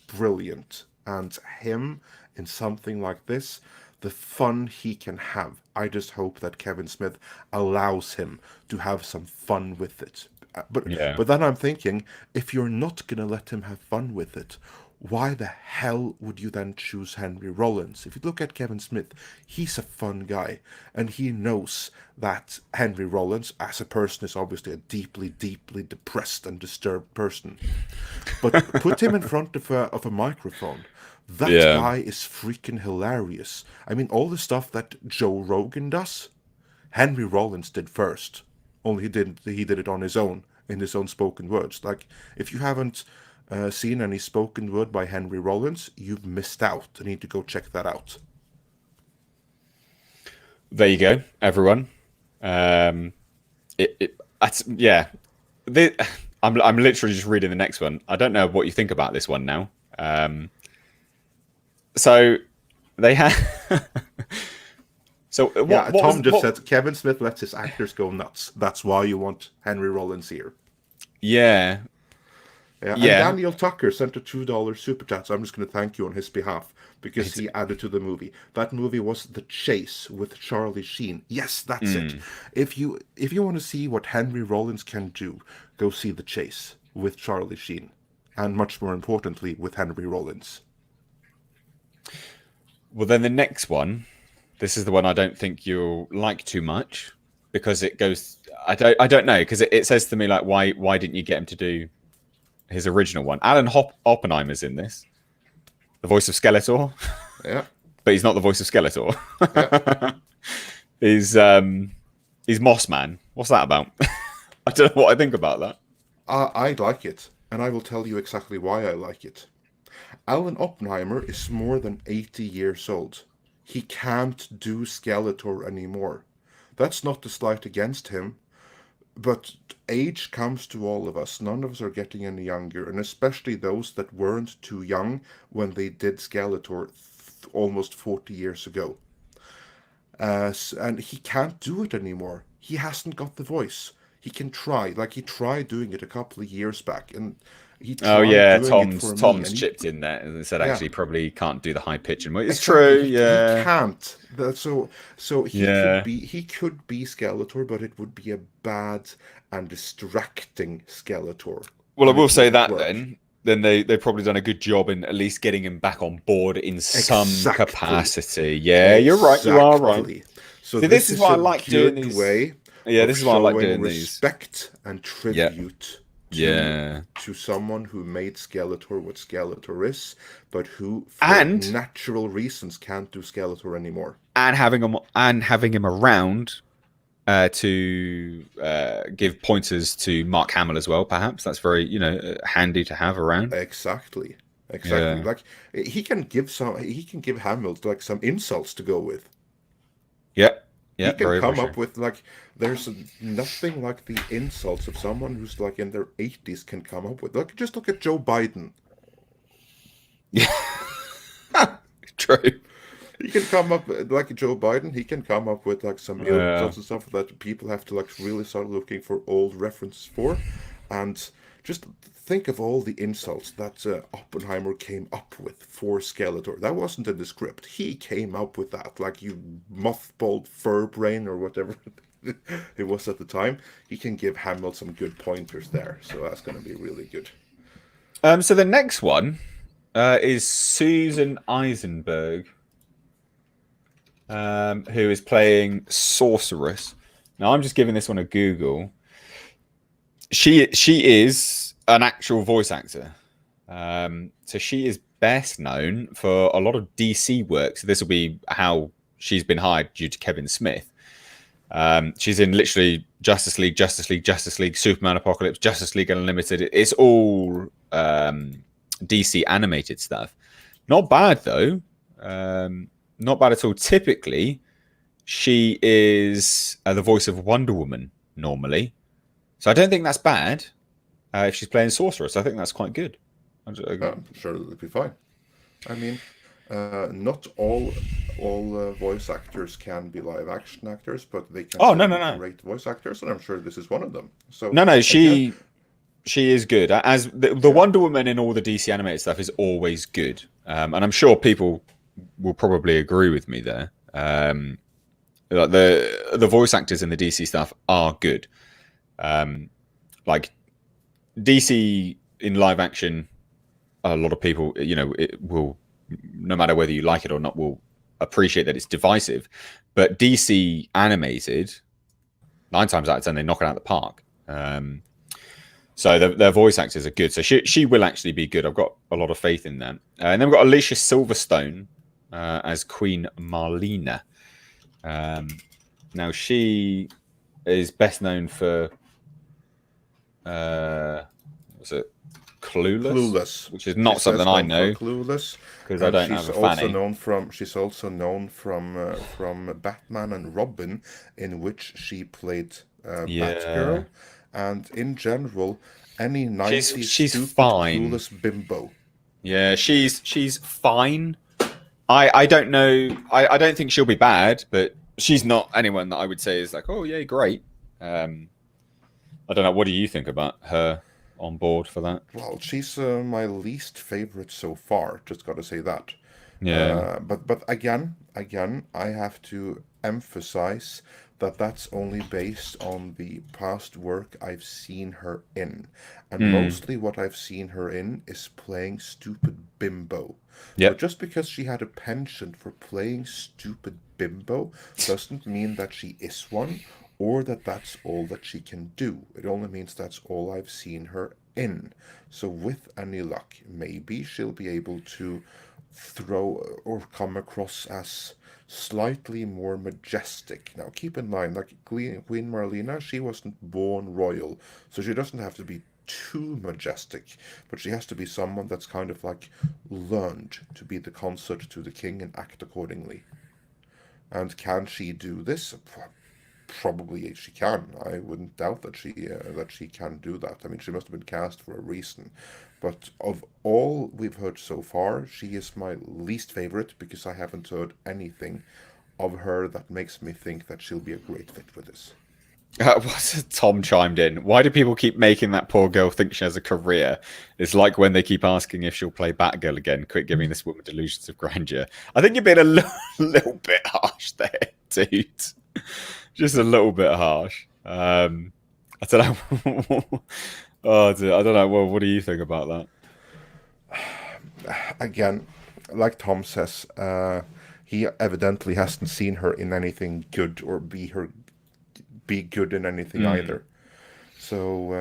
B: brilliant, and him in something like this, the fun he can have. I just hope that Kevin Smith allows him to have some fun with it. But
A: yeah.
B: but then I'm thinking, if you're not gonna let him have fun with it, why the hell would you then choose Henry Rollins? If you look at Kevin Smith, he's a fun guy, and he knows that Henry Rollins, as a person, is obviously a deeply depressed and disturbed person. But put him in front of a microphone. That
A: Yeah.
B: guy is freaking hilarious. I mean, all the stuff that Joe Rogan does, Henry Rollins did first. Only he did it on his own, in his own spoken words. Like, if you haven't seen any spoken word by Henry Rollins, you've missed out. You need to go check that out.
A: There you go, everyone. Yeah. I'm literally just reading the next one. I don't know what you think about this one now. So they have. So
B: Yeah,
A: what
B: Tom
A: was
B: just
A: what,
B: said Kevin Smith lets his actors go nuts. That's why you want Henry Rollins here.
A: Yeah.
B: Yeah, and
A: Yeah,
B: Daniel Tucker sent a $2 super chat, so I'm just going to thank you on his behalf because
A: it's,
B: he added to the movie. That movie was The Chase with Charlie Sheen. Yes, that's it.
A: mm.
B: If you want to see what Henry Rollins can do, go see The Chase with Charlie Sheen, and much more importantly, with Henry Rollins.
A: Well, then the next one. This is the one I don't think you'll like too much because it goes. I don't know because it says to me like why didn't you get him to do his original one? Alan Oppenheimer's in this, the voice of Skeletor,
B: Yeah,
A: but he's not the voice of Skeletor.
B: yeah.
A: He's Moss Man. What's that about? I don't know what I think about that.
B: I like it, and I will tell you exactly why I like it. Alan Oppenheimer is more than 80 years old. He can't do Skeletor anymore. That's not a slight against him, but age comes to all of us. None of us are getting any younger, and especially those that weren't too young when they did Skeletor almost 40 years ago. And he can't do it anymore. He hasn't got the voice. He can try, like he tried doing it a couple of years back, and he
A: Oh
B: tried
A: yeah,
B: doing it
A: Tom's
B: for me, and
A: Tom's chipped in there and said
B: yeah,
A: actually probably can't do the high pitch and it's
B: exactly.
A: true.
B: He
A: Yeah,
B: can't. So
A: yeah.
B: he could be Skeletor, but it would be a bad and distracting Skeletor,
A: Well, I
B: and
A: will
B: it
A: say
B: wouldn't
A: that
B: work.
A: then they've probably done a good job in at least getting him back on board in some
B: Exactly.
A: capacity. Yeah, you're right. You are right.
B: Exactly. So
A: See, this
B: this
A: is
B: is
A: why I
B: a
A: like doing
B: good
A: these.
B: way
A: Yeah,
B: of
A: this is why I like
B: showing
A: doing these.
B: respect and
A: Yeah,
B: tribute to
A: yeah,
B: someone who made Skeletor what Skeletor is, but who, for
A: and
B: natural reasons, can't do Skeletor anymore.
A: having him around to give pointers to Mark Hamill as well. Perhaps that's very handy to have around.
B: Exactly. Exactly.
A: Yeah,
B: Like he can give Hamill like some insults to go with.
A: yeah,
B: He
A: yeah.
B: can
A: Very, very
B: come
A: true.
B: up with like there's nothing like the insults of someone who's like in their 80s can come up with. Like just look at Joe Biden.
A: Yeah, true.
B: He can come up like Joe Biden. He can come up with like some
A: Yeah.
B: insults and stuff that people have to like really start looking for old references for, and just think of all the insults that Oppenheimer came up with for Skeletor. That wasn't in the script. He came up with that, like you mothballed fur brain or whatever it was at the time. He can give Hamill some good pointers there, so that's going to be really good.
A: So the next one is Susan Eisenberg, who is playing Sorceress. Now I'm just giving this one a Google. She is an actual voice actor. So she is best known for a lot of DC work. So this will be how she's been hired due to Kevin Smith. She's in literally Justice League, Justice League, Justice League, Superman Apocalypse, Justice League Unlimited. It's all DC animated stuff. Not bad though. Not bad at all. Typically, she is the voice of Wonder Woman normally, so I don't think that's bad. If she's playing Sorceress, I think that's quite good.
B: I'm sure it'll be fine. I mean, not all voice actors can be live action actors, but they can
A: Oh
B: still
A: no no
B: be
A: no
B: great voice actors, and I'm sure this is one of them. So
A: no!
B: again,
A: She is good. As the
B: yeah,
A: Wonder Woman in all the DC animated stuff is always good, and I'm sure people will probably agree with me there. Like the voice actors in the DC stuff are good. Like DC in live action, a lot of people, it will, no matter whether you like it or not, will appreciate that it's divisive. But DC animated, 9 times out of 10, they knock it out of the park. So their voice actors are good. So she will actually be good. I've got a lot of faith in them. And then we've got Alicia Silverstone as Queen Marlena. Now she is best known for was it
B: Clueless.
A: which is
B: She's
A: not something
B: best
A: I
B: known for
A: know
B: Clueless,
A: because I
B: and
A: don't have a fanny.
B: she's also known from Batman and Robin, in which she played
A: Yeah,
B: Batgirl, and in general, any '90s
A: she's
B: stupid
A: fine.
B: clueless bimbo.
A: Yeah, she's fine. I don't know. I don't think she'll be bad, but she's not anyone that I would say is like, oh yeah, great. I don't know. What do you think about her? on board for that.
B: Well, she's my least favorite so far. Just got to say that.
A: Yeah.
B: But again, I have to emphasize that that's only based on the past work I've seen her in, and
A: Mm.
B: mostly what I've seen her in is playing stupid bimbo. But
A: Yep.
B: just because she had a penchant for playing stupid bimbo doesn't mean that she is one, or that that's all that she can do. It only means that's all I've seen her in. So with any luck, maybe she'll be able to throw or come across as slightly more majestic. Now, keep in mind, like Queen Marlena, she wasn't born royal, so she doesn't have to be too majestic, but she has to be someone that's kind of like learned to be the consort to the king and act accordingly. And can she do this? Probably she can. I wouldn't doubt that she can do that. I mean, she must have been cast for a reason. But of all we've heard so far, she is my least favorite because I haven't heard anything of her that makes me think that she'll be a great fit for this.
A: What's Tom chimed in? Why do people keep making that poor girl think she has a career? It's like when they keep asking if she'll play Batgirl again. Quit giving this woman delusions of grandeur. I think you're being a little bit harsh there, dude. Just a little bit harsh. I don't know. Oh, dude, I don't know. Well, what do you think about that?
B: Again, like Tom says, he evidently hasn't seen her in anything good or be good in anything either. So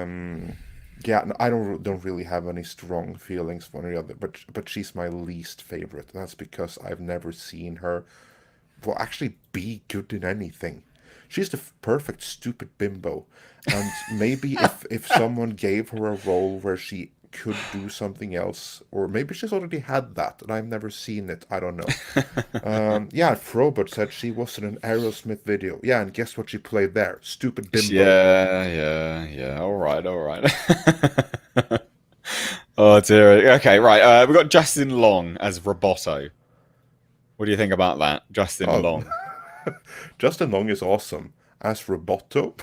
B: yeah, I don't really have any strong feelings for any other, but she's my least favorite. That's because I've never seen her, well, actually be good in anything. She's the perfect stupid bimbo, and maybe if someone gave her a role where she could do something else, or maybe she's already had that and I've never seen it. I don't know. Yeah, Frobot said she was in an Aerosmith video. Yeah, and guess what she played there? Stupid bimbo.
A: Yeah. All right, all right. Oh dear. Okay, right. We've got Justin Long as Roboto. What do you think about that, Justin
B: Oh,
A: Long?
B: Justin Long is awesome. As Roboto,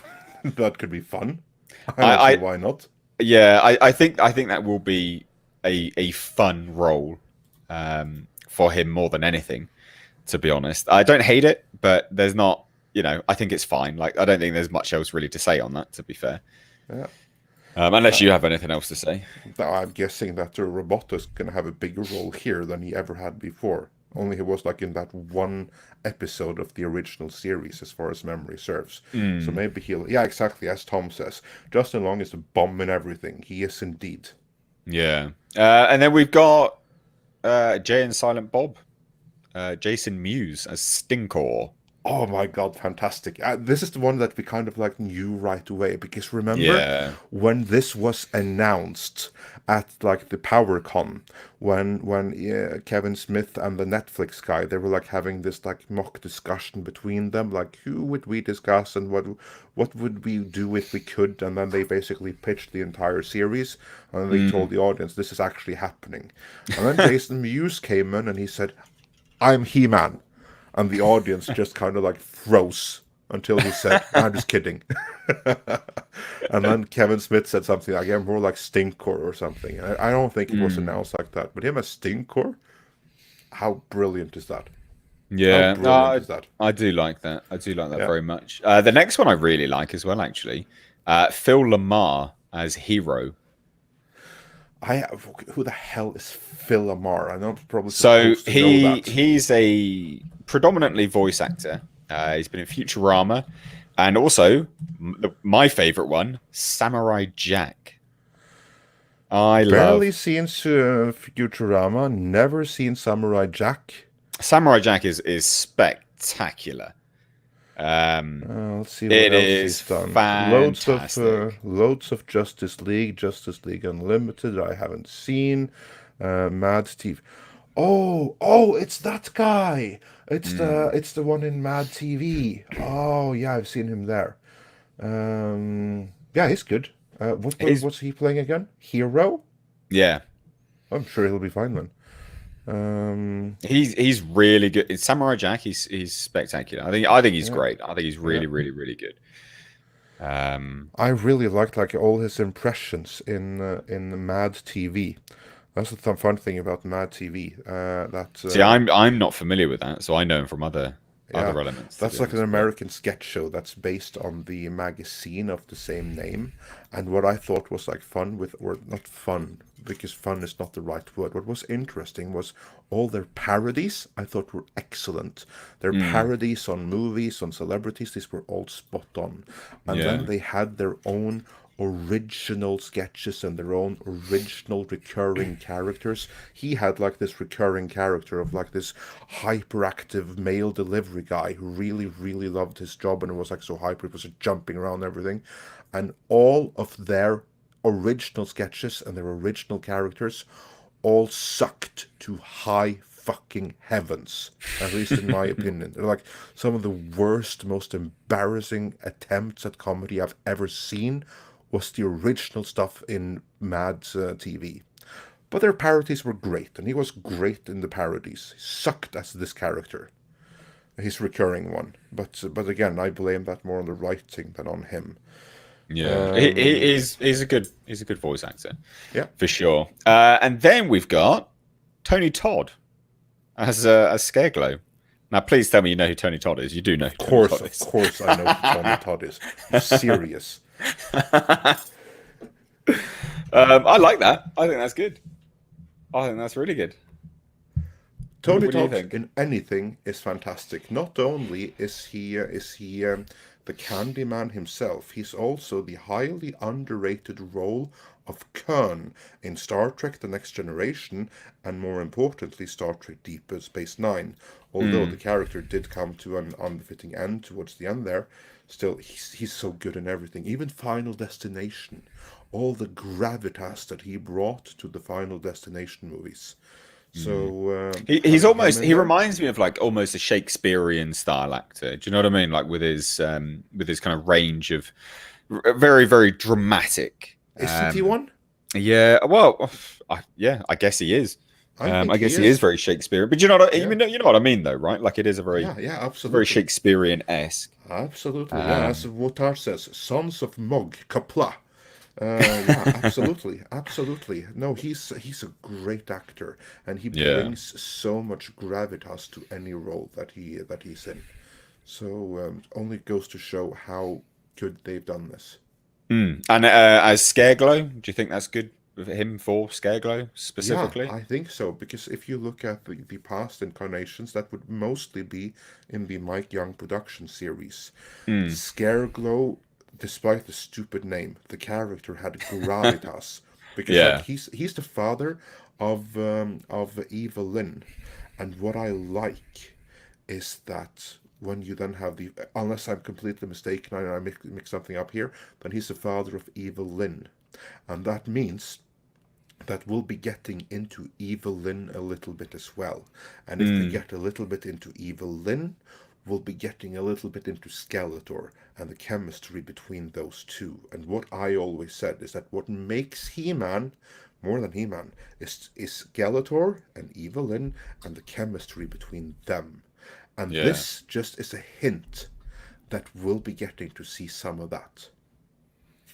B: that could be fun. I don't see
A: I
B: why not.
A: yeah, I think that will be a fun role for him more than anything. To be honest, I don't hate it, but there's not. I think it's fine. Like, I don't think there's much else really to say on that. To be fair,
B: Yeah.
A: unless you have anything else to say.
B: Now, I'm guessing that the Roboto is going to have a bigger role here than he ever had before. Only he was like in that one episode of the original series, as far as memory serves. So
A: Mm,
B: maybe he'll. Yeah, exactly, as Tom says. Justin Long is a bomb in everything. He is indeed.
A: yeah, and then we've got Jay and Silent Bob, Jason Mewes as Stinkor.
B: Oh my God, fantastic. This is the one that we kind of like knew right away because remember
A: Yeah.
B: when this was announced at like the PowerCon when Kevin Smith and the Netflix guy they were like having this like mock discussion between them like who would we discuss and what would we do if we could, and then they basically pitched the entire series and they told
A: Mm.
B: the audience this is actually happening. And then Jason Mewes came in and he said, "I'm He-Man." And the audience just kind of like froze until he said, "I'm just kidding." And then Kevin Smith said something like, "Yeah, more like Stinkor or something." I don't think it was
A: Mm.
B: announced like that, but him as Stinkor, how brilliant is that? How
A: Yeah,
B: brilliant is that?
A: I do like that. I do like that
B: Yeah.
A: very much. The next one I really like as well, actually. Phil Lamar as Hero.
B: I who the hell is Phil Lamar? I'm not probably
A: So
B: supposed to know that.
A: he's a predominantly voice actor. He's been in Futurama, and also my favorite one, Samurai Jack. I
B: Barely
A: love
B: seen Futurama, never seen Samurai Jack.
A: Samurai Jack is spectacular.
B: Let's see what
A: It
B: else
A: is
B: he's done.
A: fantastic.
B: Loads of Justice League Unlimited. I haven't seen. Mad TV. Oh, it's that guy.
A: Mm.
B: It's the one in Mad TV. Oh yeah, I've seen him there. Yeah, he's good.
A: He's
B: What's he playing again? Hero?
A: yeah.
B: I'm sure he'll be fine then.
A: He's really good in Samurai Jack. He's spectacular. I think he's
B: Yeah,
A: great. I think he's
B: yeah.
A: really good.
B: I really liked like all his impressions in Mad TV. That's the fun thing about Mad TV. That
A: See, I'm not familiar with that, so I know him from
B: Yeah,
A: other elements, to be
B: that's like an
A: honest. But
B: American sketch show that's based on the magazine of the same name. And what I thought was like fun with, or not fun, because fun is not the right word. What was interesting was all their parodies I thought were excellent. Their
A: mm,
B: parodies on movies, on celebrities, these were all spot on. And then
A: yeah,
B: they had their own original sketches and their own original recurring characters. He had like this recurring character of like this hyperactive mail delivery guy who really, really loved his job and was like so hyper, he was like, jumping around and everything. And all of their original sketches and their original characters all sucked to high fucking heavens, at least in my opinion. They're like some of the worst, most embarrassing attempts at comedy I've ever seen was the original stuff in Mad TV. But their parodies were great, and he was great in the parodies. He sucked as this character, his recurring one. But again, I blame that more on the writing than on him.
A: yeah.
B: Um,
A: He's a good voice actor
B: yeah,
A: for sure. And then we've got Tony Todd as Scareglow. Now, please tell me you know who Tony Todd is. You do know who Tony Todd
B: of
A: is.
B: course, I know who Tony Todd is. You serious?
A: I like that. I think that's good. I think that's really good.
B: Tony
A: What do you
B: Todd
A: think?
B: in anything is fantastic. Not only is he the Candyman himself, he's also the highly underrated role of Kern in Star Trek: The Next Generation, and more importantly, Star Trek: Deep Space Nine. Although the
A: Mm,
B: character did come to an unfitting end towards the end there, still he's so good in everything. Even Final Destination, all the gravitas that he brought to the Final Destination movies.
A: mm.
B: So
A: He's
B: having him
A: almost
B: in
A: he
B: there,
A: reminds me of like almost a Shakespearean style actor. Do you know what I mean? Like with his kind of range of very very dramatic.
B: isn't he one?
A: Yeah, well, yeah, I guess he is.
B: I think
A: I
B: he
A: guess he is
B: is.
A: very Shakespearean. But you know what
B: Yeah,
A: you know what I mean though, right? Like it is a
B: yeah, yeah,
A: very
B: absolutely,
A: Shakespearean esque.
B: absolutely. Yeah, as
A: Um,
B: Wotar says, sons of Mog, Kapla. Yeah, absolutely, absolutely. No, he's a great actor, and he
A: yeah.
B: brings so much gravitas to any role that he's in. So only goes to show how good they've done this.
A: And as Scareglow, do you think that's good with him for Scareglow
B: Yeah,
A: specifically?
B: I think so, because if you look at the past incarnations, that would mostly be in the Mike Young production series.
A: Mm.
B: Scareglow, despite the stupid name, the character had gravitas, because like
A: Yeah.
B: he's the father of Eva Lynn, and what I like is that when you then have the, unless I'm completely mistaken and I mix something up here, then he's the father of Eva Lynn, and that means that will be getting into Evil Lynn a little bit as well. And if they
A: Mm.
B: get a little bit into Evil Lynn, we'll be getting a little bit into Skeletor and the chemistry between those two. And what I always said is that what makes He-Man more than He-Man is Skeletor and Evil Lynn and the chemistry between them. And
A: Yeah.
B: this just is a hint that we'll be getting to see some of that.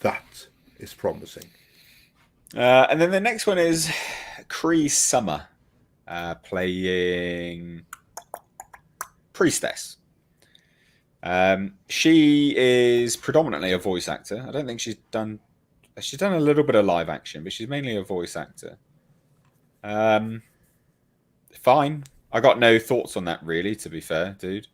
B: That is promising.
A: And then the next one is Cree Summer playing Priestess. She is predominantly a voice actor. I don't think she's done a little bit of live action, but she's mainly a voice actor. Um, Fine. I got no thoughts on that really. To be fair, dude.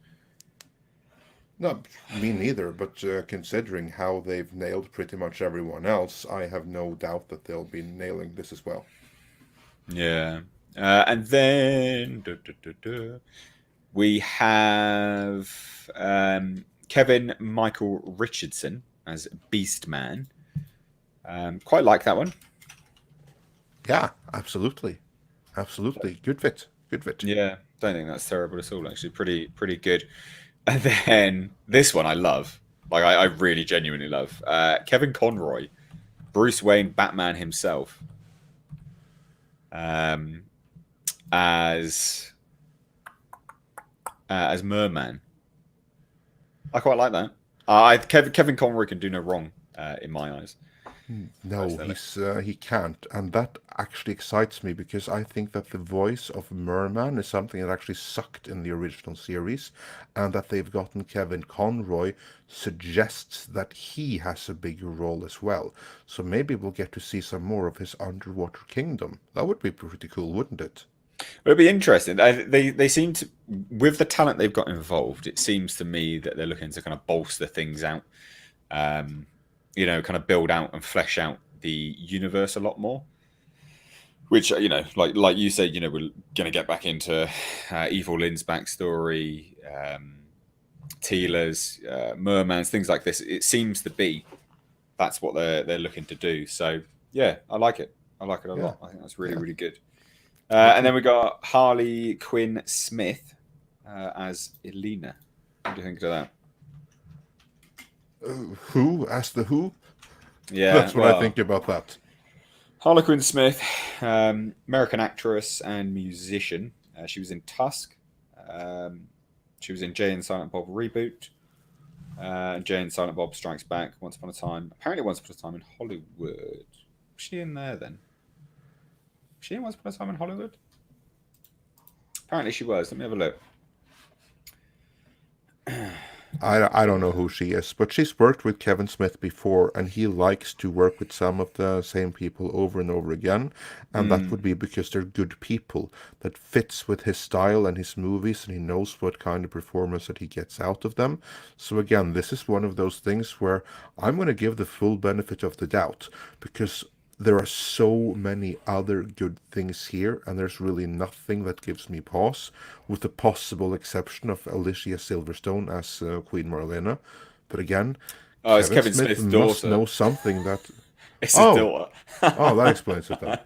B: No, me neither, but considering how they've nailed pretty much everyone else, I have no doubt that they'll be nailing this as well.
A: Yeah. And then we have Kevin Michael Richardson as Beast Man. Quite like that one.
B: Yeah, absolutely. Absolutely. Good fit. Good fit.
A: Yeah, don't think that's terrible at all. Actually, pretty good. And then this one I love. Like I really genuinely love. Kevin Conroy, Bruce Wayne, Batman himself, um, as as Merman. I quite like that. Kevin Conroy can do no wrong in my eyes,
B: No,
A: personally.
B: he can't, and that actually excites me because I think that the voice of Merman is something that actually sucked in the original series, and that they've gotten Kevin Conroy suggests that he has a bigger role as well. So maybe we'll get to see some more of his underwater kingdom. That would be pretty cool, wouldn't it?
A: It'll be interesting. They seem to, with the talent they've got involved, it seems to me that they're looking to kind of bolster things out. Um, kind of build out and flesh out the universe a lot more. Which like you said, we're going to get back into Evil Lynn's backstory, Teela's, Merman's, things like this. It seems to be that's what they're looking to do. So yeah, I like it. I like it a
B: Yeah,
A: lot. I think that's really
B: yeah,
A: really good.
B: me
A: And then
B: too.
A: we got Harley Quinn Smith as Elena. What do you think of that?
B: Who? As the who?
A: Yeah,
B: That's what I
A: well,
B: think about that.
A: Harlequin Smith, American actress and musician. She was in Tusk. Um, she was in Jay and Silent Bob reboot. Jay and Silent Bob Strikes Back. Once upon a time, apparently, once upon a time in Hollywood. Was she in there then? Was she in Once Upon a Time in Hollywood? Apparently, she was. Let me have a look.
B: I don't know who she is, but she's worked with Kevin Smith before, and he likes to work with some of the same people over and over again, and that would
A: Mm.
B: be because they're good people that fits with his style and his movies, and he knows what kind of performance that he gets out of them. So again, this is one of those things where I'm going to give the full benefit of the doubt because there are so many other good things here, and there's really nothing that gives me pause, with the possible exception of Alicia Silverstone as Queen Marlena. But again,
A: Oh, it's
B: Kevin
A: Kevin
B: Smith
A: Smith's
B: must
A: daughter.
B: know something that.
A: It's his
B: Oh,
A: daughter.
B: oh, that explains it then.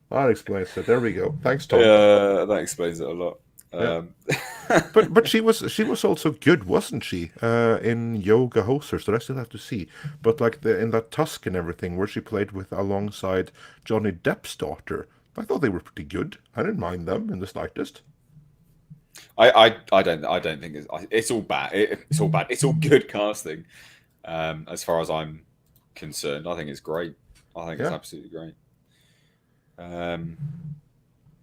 B: That explains it. There we go. Thanks, Tom.
A: Yeah, that explains it a lot.
B: Yeah.
A: Um,
B: But she was also good, wasn't she? In Yoga Hosers, that I still have to see. But like in that Tusk and everything, where she played with alongside Johnny Depp's daughter, I thought they were pretty good. I didn't mind them in the slightest.
A: I don't think it's all bad. It's all bad. It's all good casting. As far as I'm concerned, I think it's great. I think it's
B: Yeah,
A: absolutely great. Um,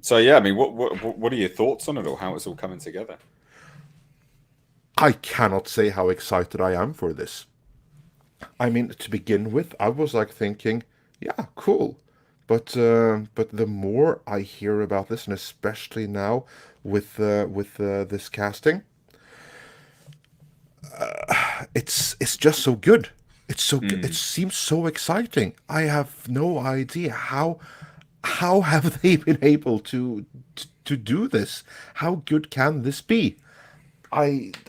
A: so yeah, I mean, what are your thoughts on it all? How it's all coming together?
B: I cannot say how excited I am for this. I mean, to begin with, I was like thinking, yeah, cool. But the more I hear about this, and especially now with this casting, it's just so good. It's so good. It
A: Mm.
B: seems so exciting. I have no idea how have they been able to do this? How good can this be?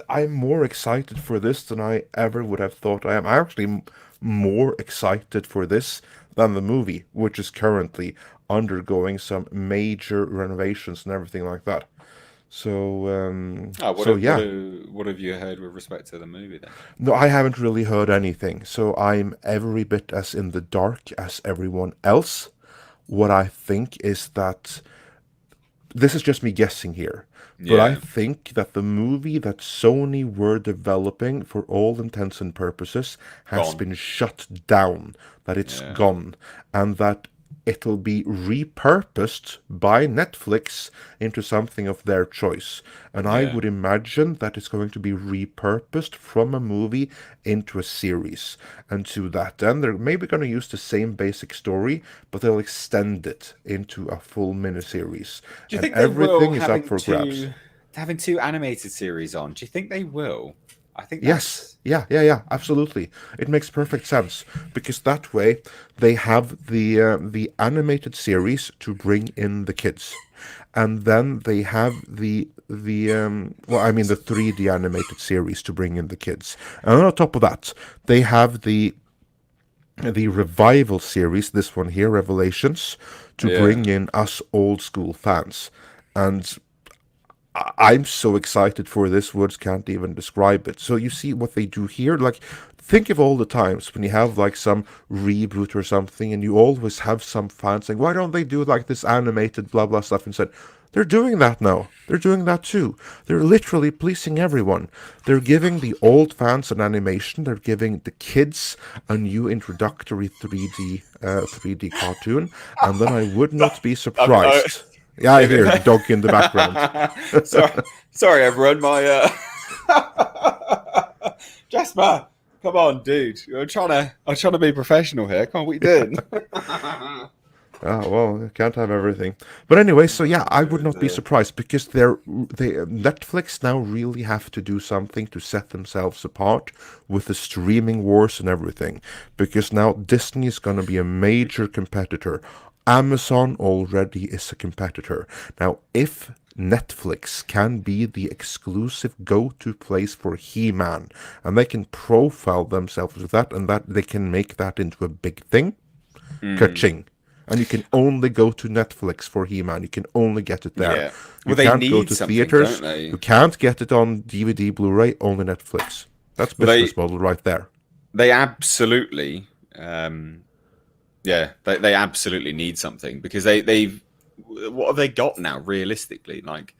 B: I'm more excited for this than I ever would have thought I am. I'm actually more excited for this than the movie, which is currently undergoing some major renovations and everything like that. So
A: Oh,
B: so yeah.
A: what have you heard with respect to the movie then?
B: No, I haven't really heard anything. So I'm every bit as in the dark as everyone else. What I think is that this is just me guessing here, but I
A: Yeah,
B: think that the movie that Sony were developing for all intents and purposes has
A: gone.
B: been shut down, that it's
A: Yeah,
B: gone, and that it'll be repurposed by Netflix into something of their choice. And I
A: yeah.
B: would imagine that it's going to be repurposed from a movie into a series. And to that end, they're maybe going to use the same basic story, but they'll extend it into a full miniseries.
A: Do you
B: And
A: think they will
B: everything is up for grabs.
A: having two animated series on? Do you think they will? I think
B: Yes,
A: that's
B: yeah, yeah, yeah, absolutely. It makes perfect sense because that way they have the animated series to bring in the kids, and then they have the well, I mean the 3D animated series to bring in the kids, and on top of that, they have the revival series, this one here, Revelations, to
A: yeah.
B: bring in us old school fans. And I'm so excited for this. Words can't even describe it. So you see what they do here. Like, think of all the times when you have like some reboot or something, and you always have some fans saying, "Why don't they do like this animated blah blah stuff?" Instead, they're doing that now. They're doing that too. They're literally pleasing everyone. They're giving the old fans an animation. They're giving the kids a new introductory 3D cartoon, and then I would not be
A: I,
B: surprised. Yeah, I hear the dog in the background.
A: sorry, sorry, everyone. My Jasper, come on, dude. I'm trying to be professional here. Come on, what you doing?
B: Oh, well, you can't have everything. But anyway, so yeah, I would not be surprised because Netflix now really have to do something to set themselves apart with the streaming wars and everything. Because now Disney is going to be a major competitor. Amazon already is a competitor. Now, if Netflix can be the exclusive go-to place for He-Man, and they can profile themselves with that, and that they can make that into a big thing, ka-ching. And you can only go to Netflix for He-Man. You can only get it there.
A: Yeah.
B: You
A: Well, they
B: can't go
A: need
B: to
A: something,
B: theaters.
A: don't they?
B: You can't get it on DVD, Blu-ray, only Netflix. That's
A: Well,
B: business model right there.
A: they absolutely, yeah, they absolutely need something because they've what have they got now realistically? Like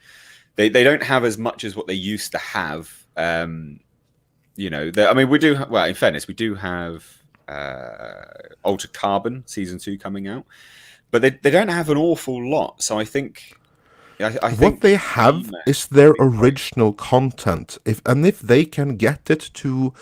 A: they don't have as much as what they used to have. You know, I mean, we do. Well, in fairness, we do have Altered Carbon season 2 coming out, but they don't have an awful lot. So I think
B: What
A: think
B: they have
A: He-Man
B: is their
A: would be great.
B: original content. If they can get it to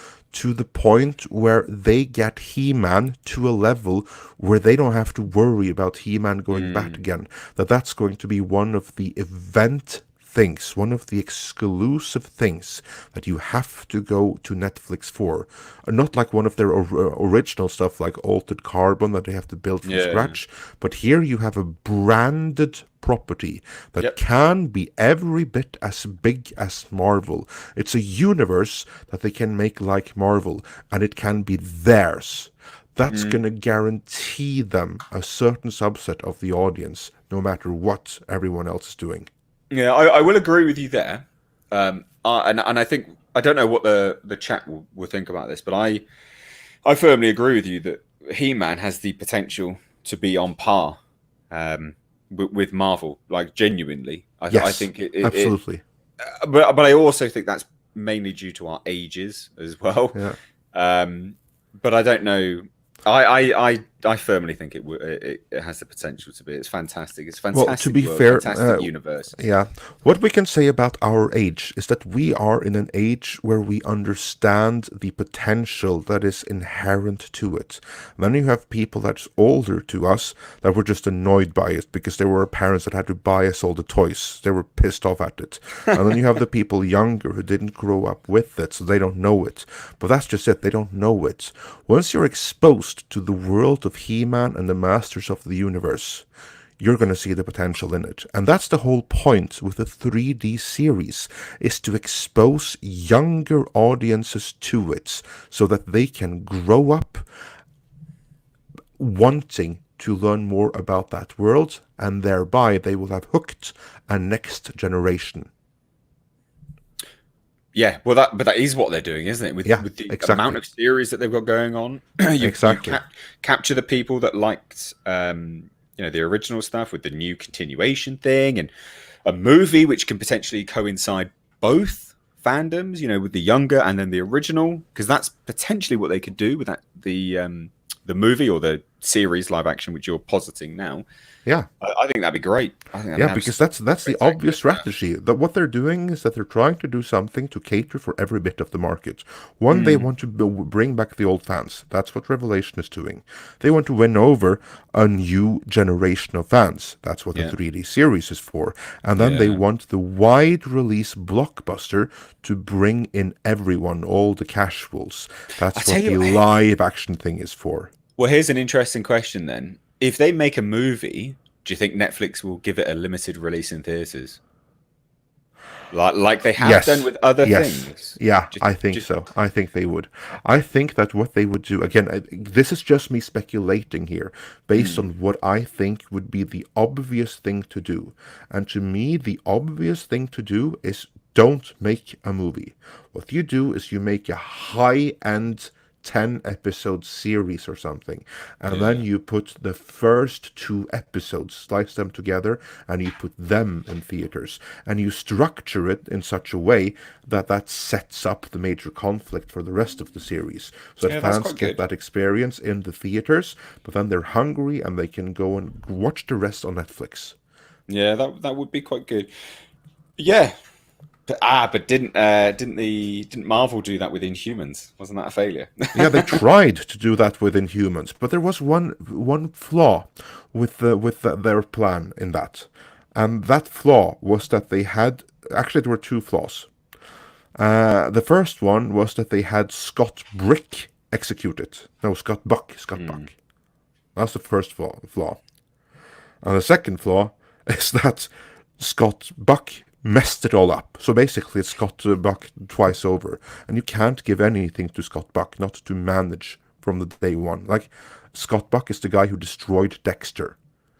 B: the point where they get He-Man to a level where they don't have to worry about He-Man going back again, that's going to be one of the event things, one of the exclusive things that you have to go to Netflix for. Not like one of their original stuff like Altered Carbon that they have to build from
A: Yeah.
B: scratch, but here you have a branded property that
A: Yep.
B: can be every bit as big as Marvel. It's a universe that they can make like Marvel, and it can be theirs. That's going to guarantee them a certain subset of the audience, no matter what everyone else is doing.
A: Yeah, I will agree with you there. And I think I don't know what the chat will think about this, but I firmly agree with you that He-Man has the potential to be on par with Marvel. Like genuinely, I
B: Yes,
A: think
B: absolutely.
A: but I also think that's mainly due to our ages as well.
B: Yeah.
A: But I don't know. I firmly think it has the potential to be. It's fantastic. It's a
B: Well, to
A: fantastic
B: be
A: world,
B: fair,
A: fantastic universe.
B: yeah, what we can say about our age is that we are in an age where we understand the potential that is inherent to it. Then you have people that's older to us that were just annoyed by it because there were parents that had to buy us all the toys. They were pissed off at it. And then you have the people younger who didn't grow up with it, so they don't know it. But that's just it, they don't know it. Once you're exposed to the world of He-Man and the Masters of the Universe, you're going to see the potential in it. And that's the whole point with the 3D series, is to expose younger audiences to it so that they can grow up wanting to learn more about that world, and thereby they will have hooked a next generation.
A: Yeah, well, but that is what they're doing, isn't it?
B: Yeah,
A: With the amount
B: exactly.
A: of series that they've got going on, you
B: Exactly.
A: capture the people that liked, you know, the original stuff with the new continuation thing, and a movie which can potentially coincide both fandoms, you know, with the younger and then the original, because that's potentially what they could do with that the movie or the series live action, which you're positing now.
B: Yeah.
A: I think that'd be great. I think that'd
B: Yeah,
A: be
B: because
A: absolutely
B: that's the
A: spectacular
B: obvious
A: stuff.
B: strategy. That what they're doing is that they're trying to do something to cater for every bit of the market. One, they want to bring back the old fans. That's what Revelation is doing. They want to win over a new generation of fans. That's what the
A: Yeah,
B: 3D series is for. And then they
A: yeah.
B: want the wide release blockbuster to bring in everyone, all the casuals.
A: I
B: That's
A: tell
B: what
A: you,
B: the live action thing is for.
A: well, here's an interesting question then. If they make a movie, do you think Netflix will give it a limited release in theaters? like they have done
B: Yes,
A: with other
B: yes,
A: things.
B: yeah,
A: Just,
B: I think
A: just
B: so. I think they would. I think that what they would do, again, this is just me speculating here, based on what I think would be the obvious thing to do. And to me, the obvious thing to do is don't make a movie. What you do is you make a high-end 10 episode series or something, and then
A: yeah.
B: you put the first 2 episodes, slice them together, and you put them in theaters, and you structure it in such a way that that sets up the major conflict for the rest of the series, so that
A: Yeah, that's
B: fans
A: quite
B: get
A: good.
B: that experience in the theaters, but then they're hungry and they can go and watch the rest on Netflix.
A: Yeah, that would be quite good. Yeah. But didn't Marvel do that with Inhumans? Wasn't that a failure?
B: Yeah, they tried to do that with Inhumans, but there was one flaw with their plan in that, and that flaw was that they had, actually there were 2 flaws. The first one was that they had Scott Brick executed. No, Scott Buck. Scott
A: Hmm.
B: Buck. That's the first flaw. And the second flaw is that Scott Buck messed it all up. So basically, it's Scott Buck twice over. And you can't give anything to Scott Buck, not to manage from the day one. Like, Scott Buck is the guy who destroyed Dexter.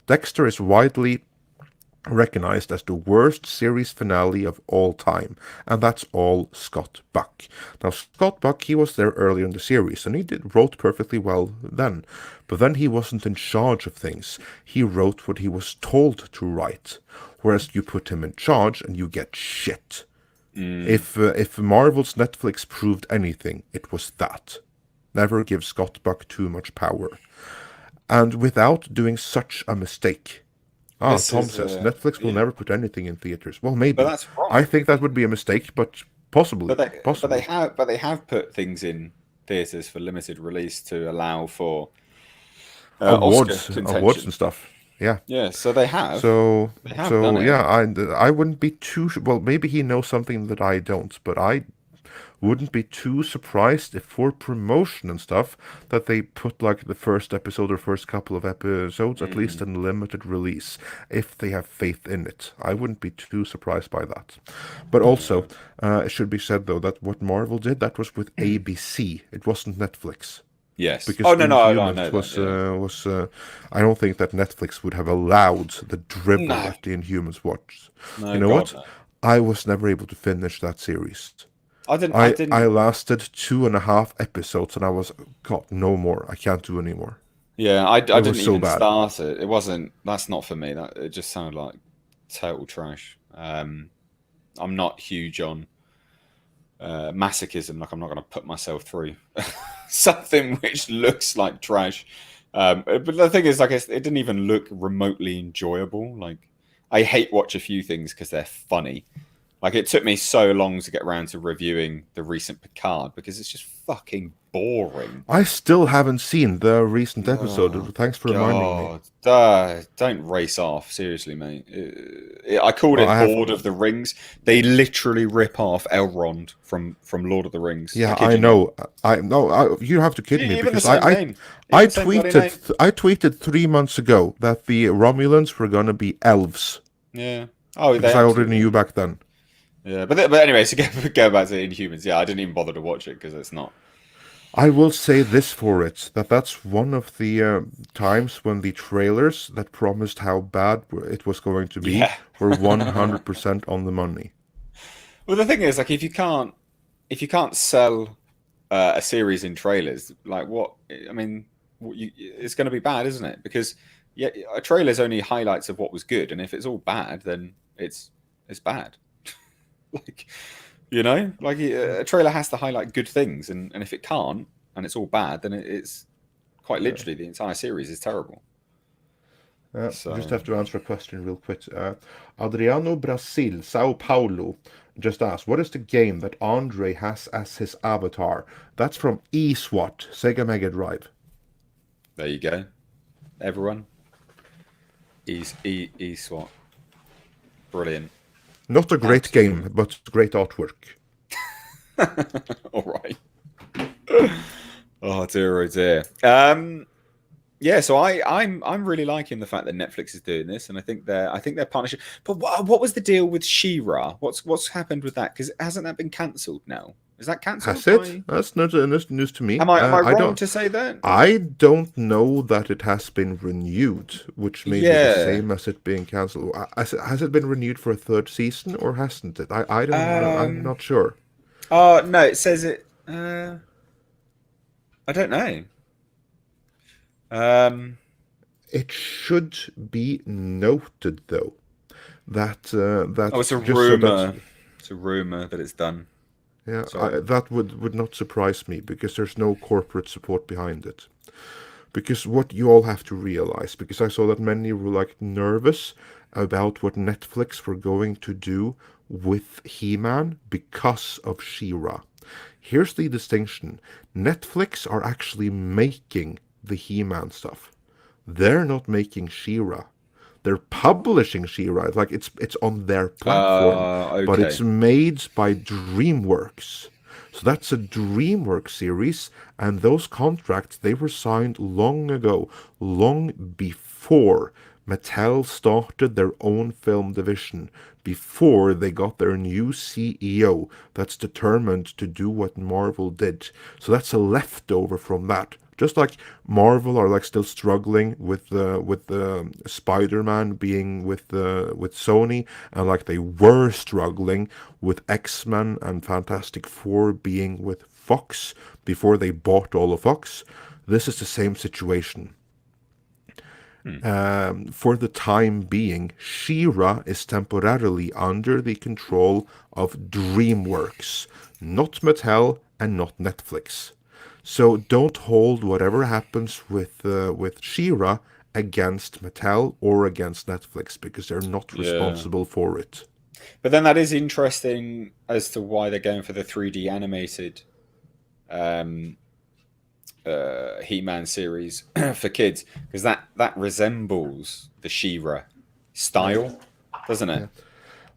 B: Dexter is widely recognized as the worst series finale of all time, and that's all Scott Buck. Now, Scott Buck, he was there earlier in the series, and he wrote perfectly well then, but then he wasn't in charge of things. He wrote what he was told to write, whereas you put him in charge and you get shit. If Marvel's Netflix proved anything, it was that. Never give Scott Buck too much power. And without doing such a mistake,
A: This
B: Tom
A: is
B: says Netflix will
A: yeah,
B: never put anything in theaters. Well,
A: but
B: maybe.
A: that's wrong.
B: I think that would be a mistake, but possibly, possibly.
A: But they have put things in theaters for limited release to allow for Oscar
B: Awards
A: contention.
B: and stuff. Yeah.
A: Yeah, so
B: So,
A: they have done
B: so
A: it.
B: yeah, I wouldn't be too, well, maybe he knows something that I don't, but I wouldn't be too surprised if for promotion and stuff that they put like the first episode or first couple of episodes at least
A: Mm,
B: in limited release if they have faith in it. I wouldn't be too surprised by that. But
A: yeah.
B: also, it should be said though that what Marvel did, that was with ABC. It wasn't Netflix.
A: Yes.
B: Because
A: Oh no, no, I know
B: Inhumans
A: that. Yeah.
B: was I don't think that Netflix would have allowed the drivel
A: No,
B: that the Inhumans watched. You
A: no,
B: know
A: God
B: what?
A: no.
B: I was never able to finish that series.
A: I didn't. I
B: I
A: didn't.
B: lasted 2.5 episodes and I was, God, no more. I can't do anymore.
A: Yeah, I
B: It was
A: didn't
B: so
A: even
B: bad.
A: start it. It wasn't. That's not for me. That it just sounded like total trash. I'm not huge on masochism. Like I'm not going to put myself through something which looks like trash. But the thing is, like, it didn't even look remotely enjoyable. Like, I hate watch a few things because they're funny. Like, it took me so long to get around to reviewing the recent Picard because it's just fucking boring.
B: I still haven't seen the recent
A: Oh
B: episode. Thanks for reminding me.
A: God! Don't race off, seriously, mate. I called
B: Well,
A: it
B: I have.
A: Lord of the Rings. They literally rip off Elrond from Lord of the Rings. I
B: Yeah,
A: kid
B: I
A: you not.
B: know. I no. You have to kid me
A: Even the
B: because
A: same name.
B: I
A: Even the same bloody name.
B: tweeted I tweeted 3 months ago that the Romulans were gonna be elves
A: Yeah. Oh, they
B: because I already
A: absolutely
B: knew
A: are.
B: back then.
A: Yeah, but anyway, so go back to Inhumans. Yeah, I didn't even bother to watch it because it's not.
B: I will say this for it, that that's one of the times when the trailers that promised how bad it was going to be
A: Yeah.
B: were 100% on the money.
A: Well, the thing is, like, if you can't sell a series in trailers, like what? I mean, it's going to be bad, isn't it? Because yeah, a trailer's only highlights of what was good, and if it's all bad, then it's bad. Like, like a trailer has to highlight good things, and if it can't, and it's all bad, then it's quite
B: Yeah.
A: literally the entire series is terrible.
B: Just
A: So
B: have to answer a question real quick. Adriano Brasil, Sao Paulo, just asked, what is the game that Andre has as his avatar? That's from eSWAT, Sega Mega Drive.
A: there you go, everyone. SWAT, brilliant.
B: Not a great
A: Absolutely.
B: game, but great artwork.
A: All right. Oh dear, oh dear. yeah, so I'm really liking the fact that Netflix is doing this, and I think their partnership. But what was the deal with She-Ra? What's happened with that? Because hasn't that been cancelled now? Is that cancelled
B: Has it?
A: by?
B: That's not news to me.
A: Am I
B: I
A: wrong
B: don't.
A: to say that?
B: I don't know that it has been renewed, which may be the
A: Yeah.
B: same as it being cancelled. Has it been renewed for a third season or hasn't it? I don't know. I'm
A: Um.
B: not sure.
A: Oh no, it says it. I don't know. Um.
B: It should be noted though
A: Oh,
B: that
A: it's a
B: just so that
A: rumor. It's a rumor that it's done.
B: yeah,
A: Sorry.
B: that would not surprise me because there's no corporate support behind it. Because what you all have to realize, because I saw that many were like nervous about what Netflix were going to do with He-Man because of She-Ra. Here's the distinction. Netflix are actually making the He-Man stuff. They're not making She-Ra. They're publishing She-Ra. Like it's on their platform, but it's
A: Okay.
B: made by DreamWorks. So that's a DreamWorks series, and those contracts they were signed long ago, long before Mattel started their own film division, before they got their new CEO that's determined to do what Marvel did. So that's a leftover from that. Just like Marvel are like still struggling with the Spider-Man being with Sony, and like they were struggling with X-Men and Fantastic Four being with Fox before they bought all of Fox. This is the same situation.
A: Hmm.
B: For the time being, She-Ra is temporarily under the control of DreamWorks, not Mattel and not Netflix. So don't hold whatever happens with She-Ra against Mattel or against Netflix because they're not
A: Yeah.
B: responsible for it.
A: But then that is interesting as to why they're going for the 3D animated um, He-Man series for kids, because that resembles the She-Ra
B: Yeah,
A: style, doesn't it?
B: yeah.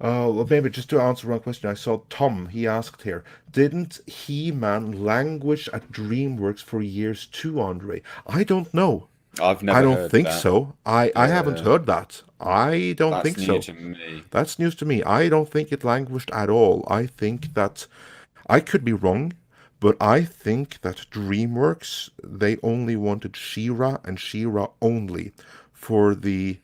B: Well, maybe just to answer one question, I saw Tom. He asked here, didn't He-Man languish at DreamWorks for years too, Andre? I don't know.
A: I've
B: I
A: never
B: don't
A: heard
B: think
A: that.
B: so. I haven't
A: Yeah,
B: heard that. I don't
A: that's
B: think
A: new
B: so.
A: to me.
B: That's news to me. I don't think it languished at all. I think that I could be wrong, but I think that DreamWorks they only wanted She-Ra and She-Ra only for the,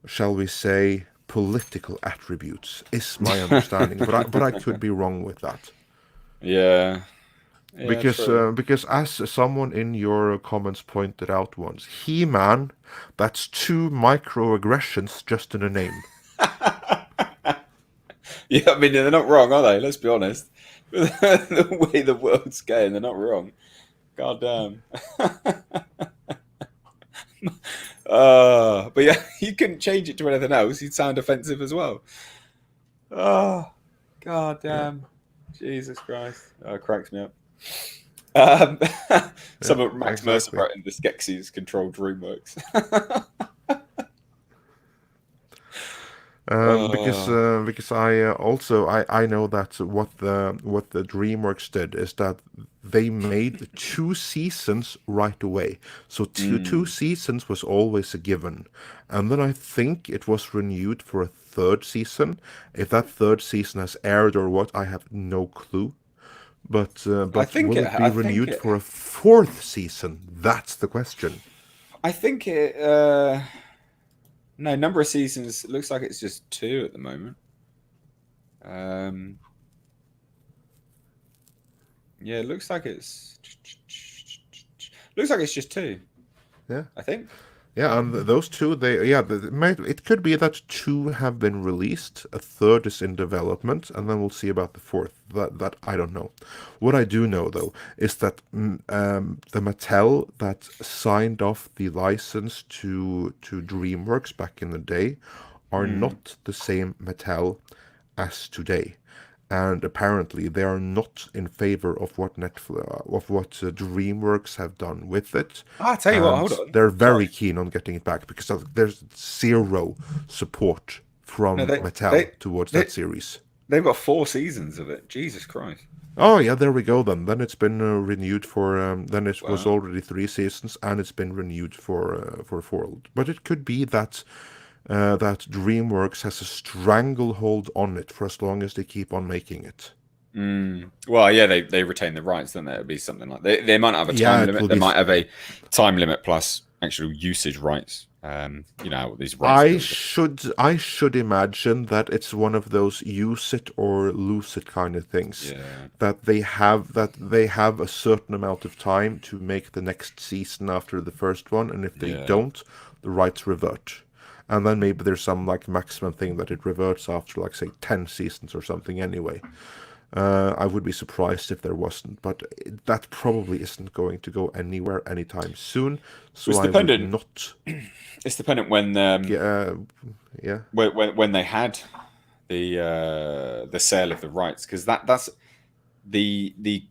B: shall we say, political attributes. Is my understanding, but I could be wrong with that.
A: Yeah, yeah, true.
B: Because as someone in your comments pointed out once, He-Man, that's two microaggressions just in a name.
A: Yeah, I mean they're not wrong, are they? Let's be honest. The way the world's going, they're not wrong. God damn. But yeah, you couldn't change it to anything else. You'd sound offensive as well. Oh, god
B: Yeah,
A: damn. Jesus Christ. Oh, it cracks me up. Um,
B: yeah,
A: some of Max Mercer
B: exactly.
A: wrote in the Skeksis control DreamWorks. Oh,
B: Because I also I know that what the DreamWorks did is that they made two seasons right away. So two
A: mm.
B: seasons was always a given, and then I think it was renewed for a third season. If that third season has aired or what, I have no clue. But will it be
A: I think
B: renewed
A: it,
B: for a fourth season? That's the question.
A: I think it, no, number of seasons, it looks like it's just two at the moment. Um, yeah, it looks like it's just two,
B: Yeah.
A: I think.
B: Yeah, and those two, it could be that two have been released, a third is in development, and then we'll see about the fourth. That I don't know. What I do know though is that the Mattel that signed off the license to DreamWorks back in the day are
A: Mm.
B: not the same Mattel as today. And apparently they are not in favor of what DreamWorks have done with it,
A: I'll tell you what, hold
B: and
A: on.
B: they're
A: Sorry.
B: very keen on getting it back because there's zero support
A: No,
B: from
A: they,
B: Mattel
A: they,
B: towards
A: they,
B: that series.
A: they've got 4 seasons of it. Jesus Christ.
B: Oh yeah, there we go then. Then it's been renewed for. Then it was
A: Wow.
B: already 3 seasons, and it's been renewed for four. But it could be that that DreamWorks has a stranglehold on it for as long as they keep on making it.
A: Well, yeah, they retain the rights, don't they? It'll be something like they might not have a
B: Yeah,
A: time
B: it
A: limit.
B: will
A: They
B: be.
A: might have a time limit plus actual usage rights. You know how these rights
B: I
A: deals.
B: should imagine that it's one of those use it or lose it kind of things.
A: Yeah,
B: That they have a certain amount of time to make the next season after the first one, and if they
A: yeah.
B: don't, the rights revert. And then maybe there's some like maximum thing that it reverts after like say 10 seasons or something anyway. I would be surprised if there wasn't, but that probably isn't going to go anywhere anytime soon. So
A: It's
B: I would
A: dependent.
B: not.
A: It's dependent when
B: Yeah.
A: when they had the sale of the rights, because that's the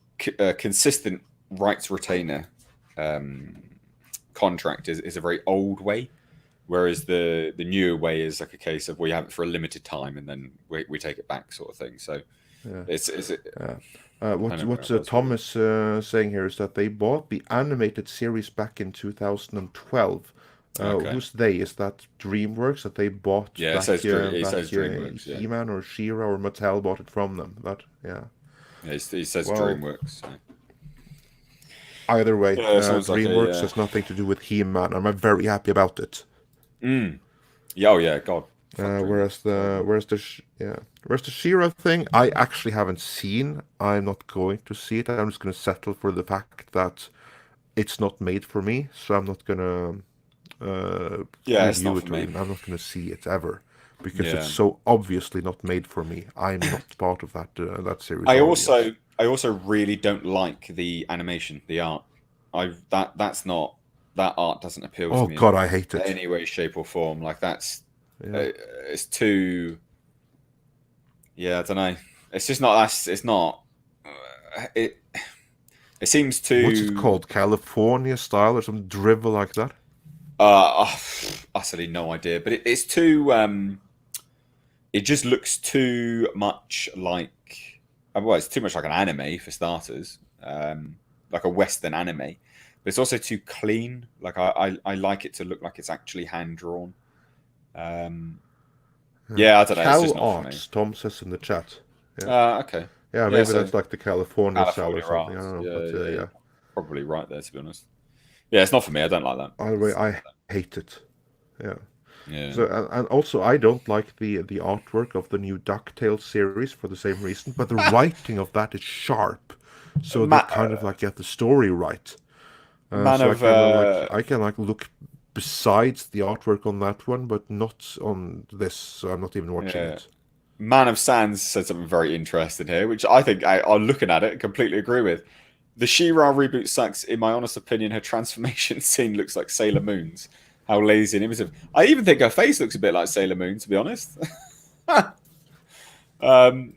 A: consistent rights retainer um, contract is a very old way, whereas the newer way is like a case of we have it for a limited time and then we take it back, sort of thing. So
B: Yeah.
A: it's
B: Yeah.
A: dependent where
B: What
A: it does
B: Tom
A: really.
B: is saying here is that they bought the animated series back in 2012.
A: Okay.
B: Who's they? Is that DreamWorks that they bought
A: Yeah, it says DreamWorks. Yeah,
B: He-Man or She-Ra or Mattel bought it from them? That yeah.
A: yeah, it says
B: Well,
A: DreamWorks. So.
B: either way,
A: Yeah, it sounds like
B: DreamWorks
A: a
B: has nothing to do with He-Man. I'm very happy about it.
A: yeah, oh yeah, God, fuck
B: Whereas
A: DreamWorks, terrible.
B: whereas the She-Ra thing, I actually haven't seen. I'm not going to see it. I'm just going to settle for the fact that it's not made for me. So I'm not gonna
A: Yeah, it's
B: review
A: not for
B: it or
A: me.
B: even I'm not gonna see it ever because it's
A: Yeah,
B: so obviously not made for me. I'm not part of that series audience.
A: I also really don't like the animation, the art. That's not that art doesn't appeal to
B: Oh
A: me
B: God,
A: in
B: I hate it.
A: any way, shape, or form. Like that's
B: Yeah.
A: it's too. Yeah, I don't know. It's just not. That's it's not. It it seems
B: What's it
A: too
B: called? California style or some drivel like that?
A: uh utterly no idea, but it's too. It just looks too much like. Well, it's too much like an anime for starters, like a Western anime. But it's also too clean. Like I like it to look like it's actually hand drawn. Um, yeah, I don't know. It's
B: Cal
A: just not for me.
B: Arts, Tom says in the chat. Yeah.
A: Okay.
B: Yeah,
A: Yeah,
B: maybe
A: so
B: that's like the California style or
A: California
B: something. I
A: art.
B: don't know,
A: Yeah,
B: but
A: yeah,
B: yeah.
A: you're probably right there, to be honest. Yeah, it's not for me. I don't like that.
B: Either way, I hate it. Yeah.
A: Yeah.
B: So and also I don't like the artwork of the new DuckTales series for the same reason, but the writing of that is sharp, so they
A: Ma-
B: kind of like get the story right.
A: man
B: So
A: of
B: I can like look besides the artwork on that one, but not on this. So I'm not even watching
A: yeah.
B: it.
A: Man of Sands said something very interesting here, which I think I'm looking at it, completely agree with. The She-Ra reboot sucks. In my honest opinion, her transformation scene looks like Sailor Moon's. How lazy and imitative. I even think her face looks a bit like Sailor Moon, to be honest.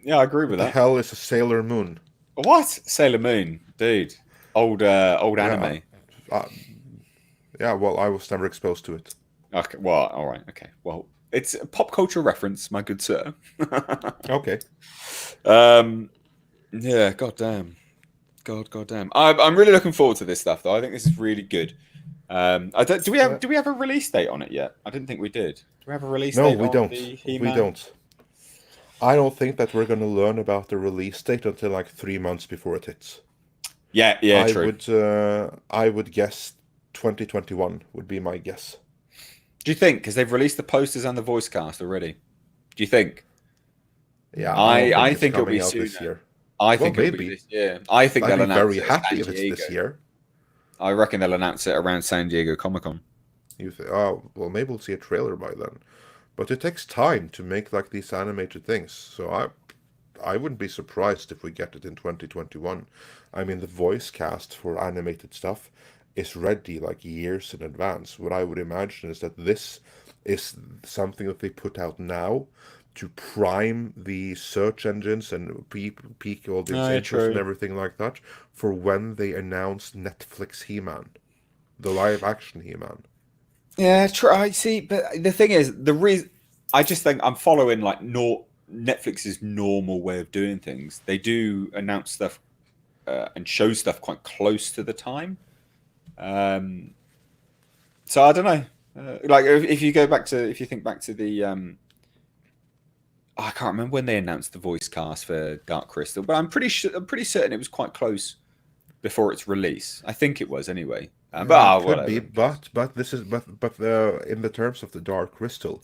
A: Yeah, I agree
B: What
A: with
B: the
A: that.
B: hell is a Sailor Moon?
A: What Sailor Moon, dude? Old
B: Yeah,
A: anime.
B: uh, yeah. Well, I was never exposed to it.
A: Okay, well, all right, okay. Well, it's a pop culture reference, my good sir.
B: Okay.
A: um, yeah, goddamn. God damn. I'm really looking forward to this stuff, though. I think this is really good. I don't.
B: Uh,
A: Do we have a release date on it yet? I didn't think we did. Do we have a release
B: no,
A: date
B: we
A: on
B: don't.
A: the
B: We
A: He-Man?
B: don't. I don't think that we're going to learn about the release date until like 3 months before it hits.
A: Yeah, yeah, true.
B: I would guess 2021 would be my guess.
A: Do you think because they've released the posters and the voice cast already? Do you think?
B: Yeah, I don't think
A: I
B: it's
A: think it'll be
B: coming out this
A: sooner.
B: year.
A: I
B: Well,
A: think it'll be
B: maybe.
A: this year. I think
B: I'd
A: they'll
B: be
A: announce
B: very
A: it at
B: happy
A: San
B: if it's
A: Diego.
B: this year.
A: I reckon they'll announce it around San Diego Comic Con.
B: You think, oh, well, maybe we'll see a trailer by then. But it takes time to make like these animated things. So I wouldn't be surprised if we get it in 2021. I mean, the voice cast for animated stuff is ready like years in advance. What I would imagine is that this is something that they put out now to prime the search engines and peak audience
A: No, yeah,
B: interest and
A: true.
B: everything like that for when they announce Netflix He-Man, the live action He-Man.
A: Yeah, true. I see, but the thing is, the reason I just think I'm following like Noor. Netflix's normal way of doing things. They do announce stuff and show stuff quite close to the time. So I don't know. Like if you think back to the, I can't remember when they announced the voice cast for Dark Crystal, but I'm pretty certain it was quite close before its release. I think it was anyway.
B: It could be,
A: Whatever.
B: but this is but in the terms of the Dark Crystal,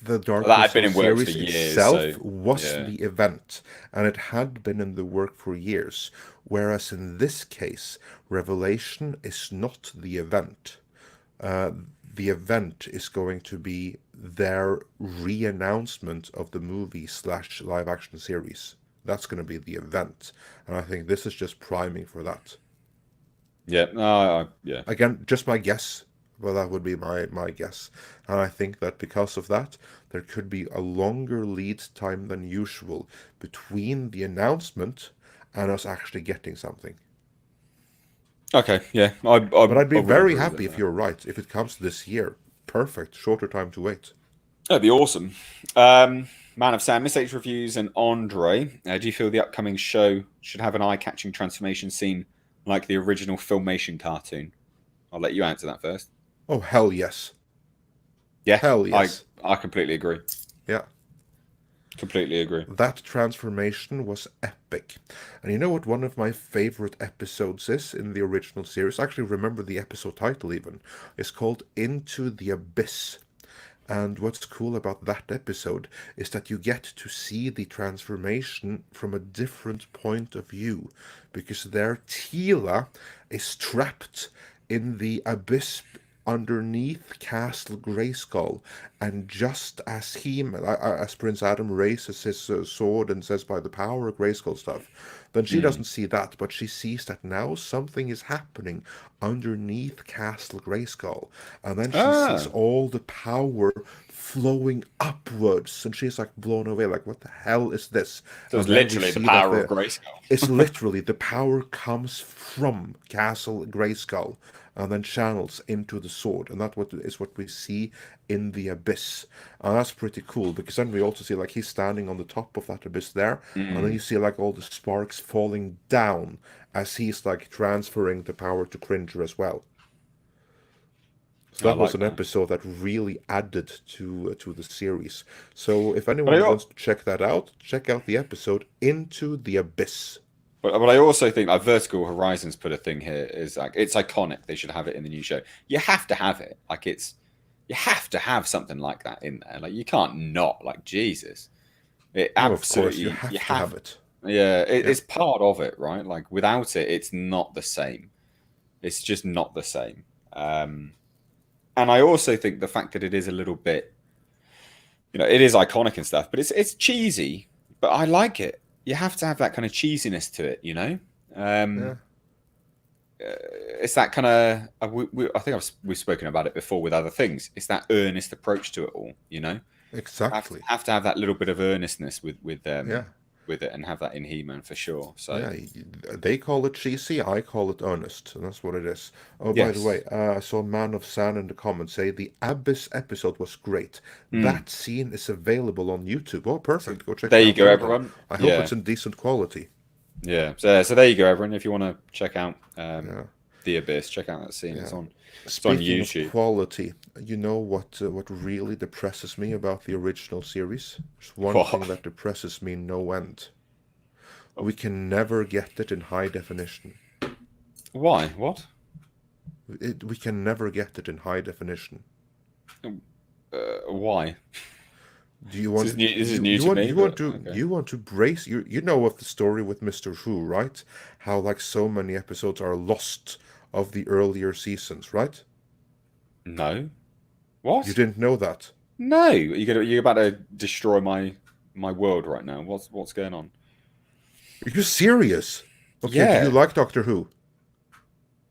B: the Dark
A: That had been
B: Crystal
A: in works for
B: series
A: years, so
B: itself was
A: yeah.
B: the event, and it had been in the work for years. Whereas in this case, Revelation is not the event. Uh, the event is going to be their re-announcement of the movie slash live action series. That's going to be the event, and I think this is just priming for that.
A: Yeah, yeah.
B: Again, just my guess. Well, that would be my guess. And I think that because of that, there could be a longer lead time than usual between the announcement and us actually getting something.
A: Okay, yeah.
B: But I'd be
A: I would
B: very
A: agree with
B: happy if
A: that.
B: you're right. If it comes this year, perfect. Shorter time to wait.
A: That'd be awesome. Man of Sam, Miss H reviews, and Andre. Do you feel the upcoming show should have an eye-catching transformation scene like the original Filmation cartoon? I'll let you answer that first.
B: Oh, hell yes.
A: Yeah,
B: Hell yes.
A: I completely agree.
B: Yeah.
A: Completely agree.
B: That transformation was epic. And you know what one of my favorite episodes is in the original series? I actually remember the episode title even. It's called Into the Abyss. And what's cool about that episode is that you get to see the transformation from a different point of view. Because there, Tila is trapped in the abyss underneath Castle Grayskull, and just as as Prince Adam raises his sword and says, "By the power of Grayskull," stuff, then she doesn't see that, but she sees that now something is happening underneath Castle Grayskull, and then she sees
A: Ah,
B: all the power flowing upwards, and she's like blown away, like, "What the hell is this?"
A: so it's
B: And then we
A: literally the
B: see that
A: power of Grayskull.
B: it's literally the power comes from Castle Grayskull and then channels into the sword, and that is what we see in the abyss. And that's pretty cool because then we also see like he's standing on the top of that abyss there, and then you
A: Mm,
B: see like all the sparks falling down as he's like transferring the power to Cringer as well. So
A: I
B: that was
A: like
B: an
A: that.
B: episode that really added to the series. So if
A: But I,
B: anyone wants to check that out, check out the episode Into the Abyss.
A: but I also think like Vertical Horizons put a thing here is like it's iconic. They should have it in the new show. You have to have it. Like you have to have something like that in there. Like you can't not. Like Jesus, it
B: No, of course you
A: absolutely you
B: have to have
A: have.
B: it.
A: Yeah,
B: Yeah.
A: it's part of it, right? Like without it, it's not the same. It's just not the same. And I also think the fact that it is a little bit, it is iconic and stuff, but it's cheesy. But I like it. You have to have that kind of cheesiness to it, you know.
B: Yeah.
A: Um, it's that kind of. I think we've spoken about it before with other things. It's that earnest approach to it all, you know.
B: Exactly.
A: Have to have that little bit of earnestness
B: Yeah.
A: with it, and have that in He-Man for sure. So
B: Yeah. They call it cheesy. I call it earnest, and that's what it is. Oh, by the
A: yes.
B: way, I saw Man of San in the comments say the Abyss episode was great.
A: Mm.
B: That scene is available on YouTube. Oh,
A: So
B: perfect. Go check
A: there
B: it
A: you
B: out
A: go,
B: there then.
A: everyone.
B: I hope
A: Yeah.
B: it's in decent quality.
A: Yeah. So there you go, everyone. If you want to check out
B: Yeah.
A: The Abyss, check out that scene.
B: Yeah.
A: It's on
B: Speaking of
A: YouTube.
B: quality, you know what really depresses me about the original series? There's one thing
A: What?
B: that depresses me no end. We can never get it in high definition.
A: Why? What?
B: We can never get it in high definition.
A: Why?
B: Do you
A: This
B: want
A: is new. This is new to me,
B: you want
A: but
B: to
A: okay.
B: you want to brace you know of the story with Mr. Who, right? How like so many episodes are lost of the earlier seasons, right?
A: No.
B: You
A: What?
B: didn't know that.
A: No. You're about to destroy my world right now. What's going on?
B: Are you serious? Okay, do you
A: Yeah.
B: like Doctor Who?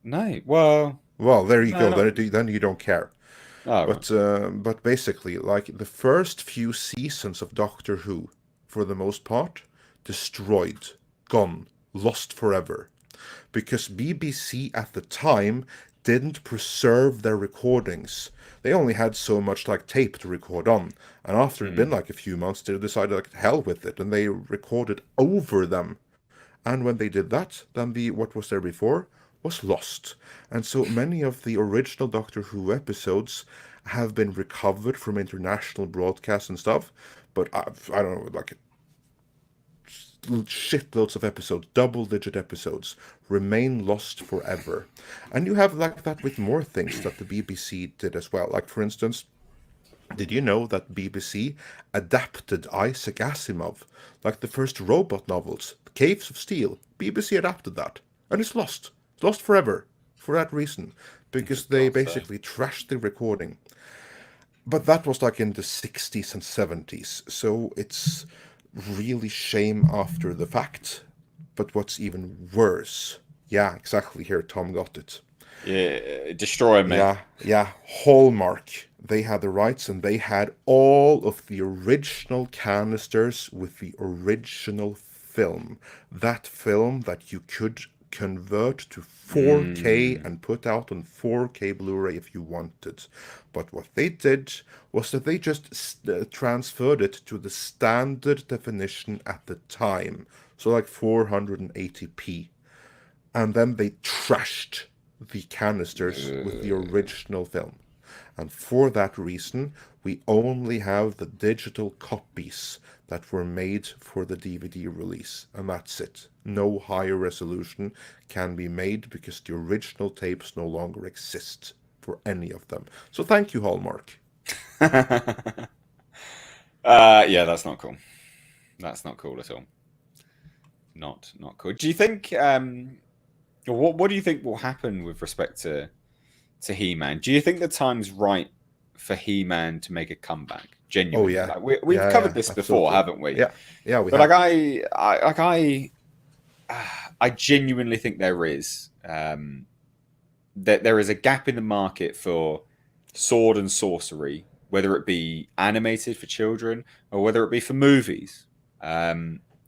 A: No. Well,
B: Well, there you
A: no,
B: go.
A: not.
B: Then you don't care.
A: Oh, right.
B: But basically, like the first few seasons of Doctor Who, for the most part, destroyed, gone, lost forever, because BBC at the time didn't preserve their recordings. they only had so much like tape to record on. And after it'd been
A: Mm.
B: like a few months, they decided like hell with it, and they recorded over them. And when they did that, then the what was there before was lost. And so many of the original Doctor Who episodes have been recovered from international broadcasts and stuff. But I don't know, like shitloads of episodes, double-digit episodes, remain lost forever. And you have like that with more things that the BBC did as well. Like for instance, did you know that BBC adapted Isaac Asimov, like the first robot novels, Caves of Steel? BBC adapted that, and it's lost. It's lost forever for that reason,
A: For
B: because they
A: God's sake.
B: basically trashed the recording. But that was like in the 60s and 70s, so it's really shame after the fact. But what's even worse, yeah, exactly here, Tom got it.
A: Yeah, destroy me.
B: Yeah, Hallmark. They had the rights and they had all of the original canisters with the original film. That film that you could convert to 4K
A: Mm.
B: and put out on 4K Blu-ray if you wanted. But what they did was that they just transferred it to the standard definition at the time. So like 480p, and then they trashed the canisters with the original film. And for that reason, we only have the digital copies that were made for the DVD release, and that's it. No higher resolution can be made because the original tapes no longer exist for any of them. So thank you, Hallmark.
A: Yeah, that's not cool. That's not cool at all. Not cool. Do you think what do you think will happen with respect to He-Man? Do you think the time's right for He-Man to make a comeback?
B: Oh
A: Genuinely,
B: yeah,
A: like we've
B: yeah,
A: covered this before,
B: absolutely.
A: haven't we?
B: Yeah, yeah, we
A: But
B: have.
A: I genuinely think there is that there is a gap in the market for sword and sorcery, whether it be animated for children or whether it be for movies.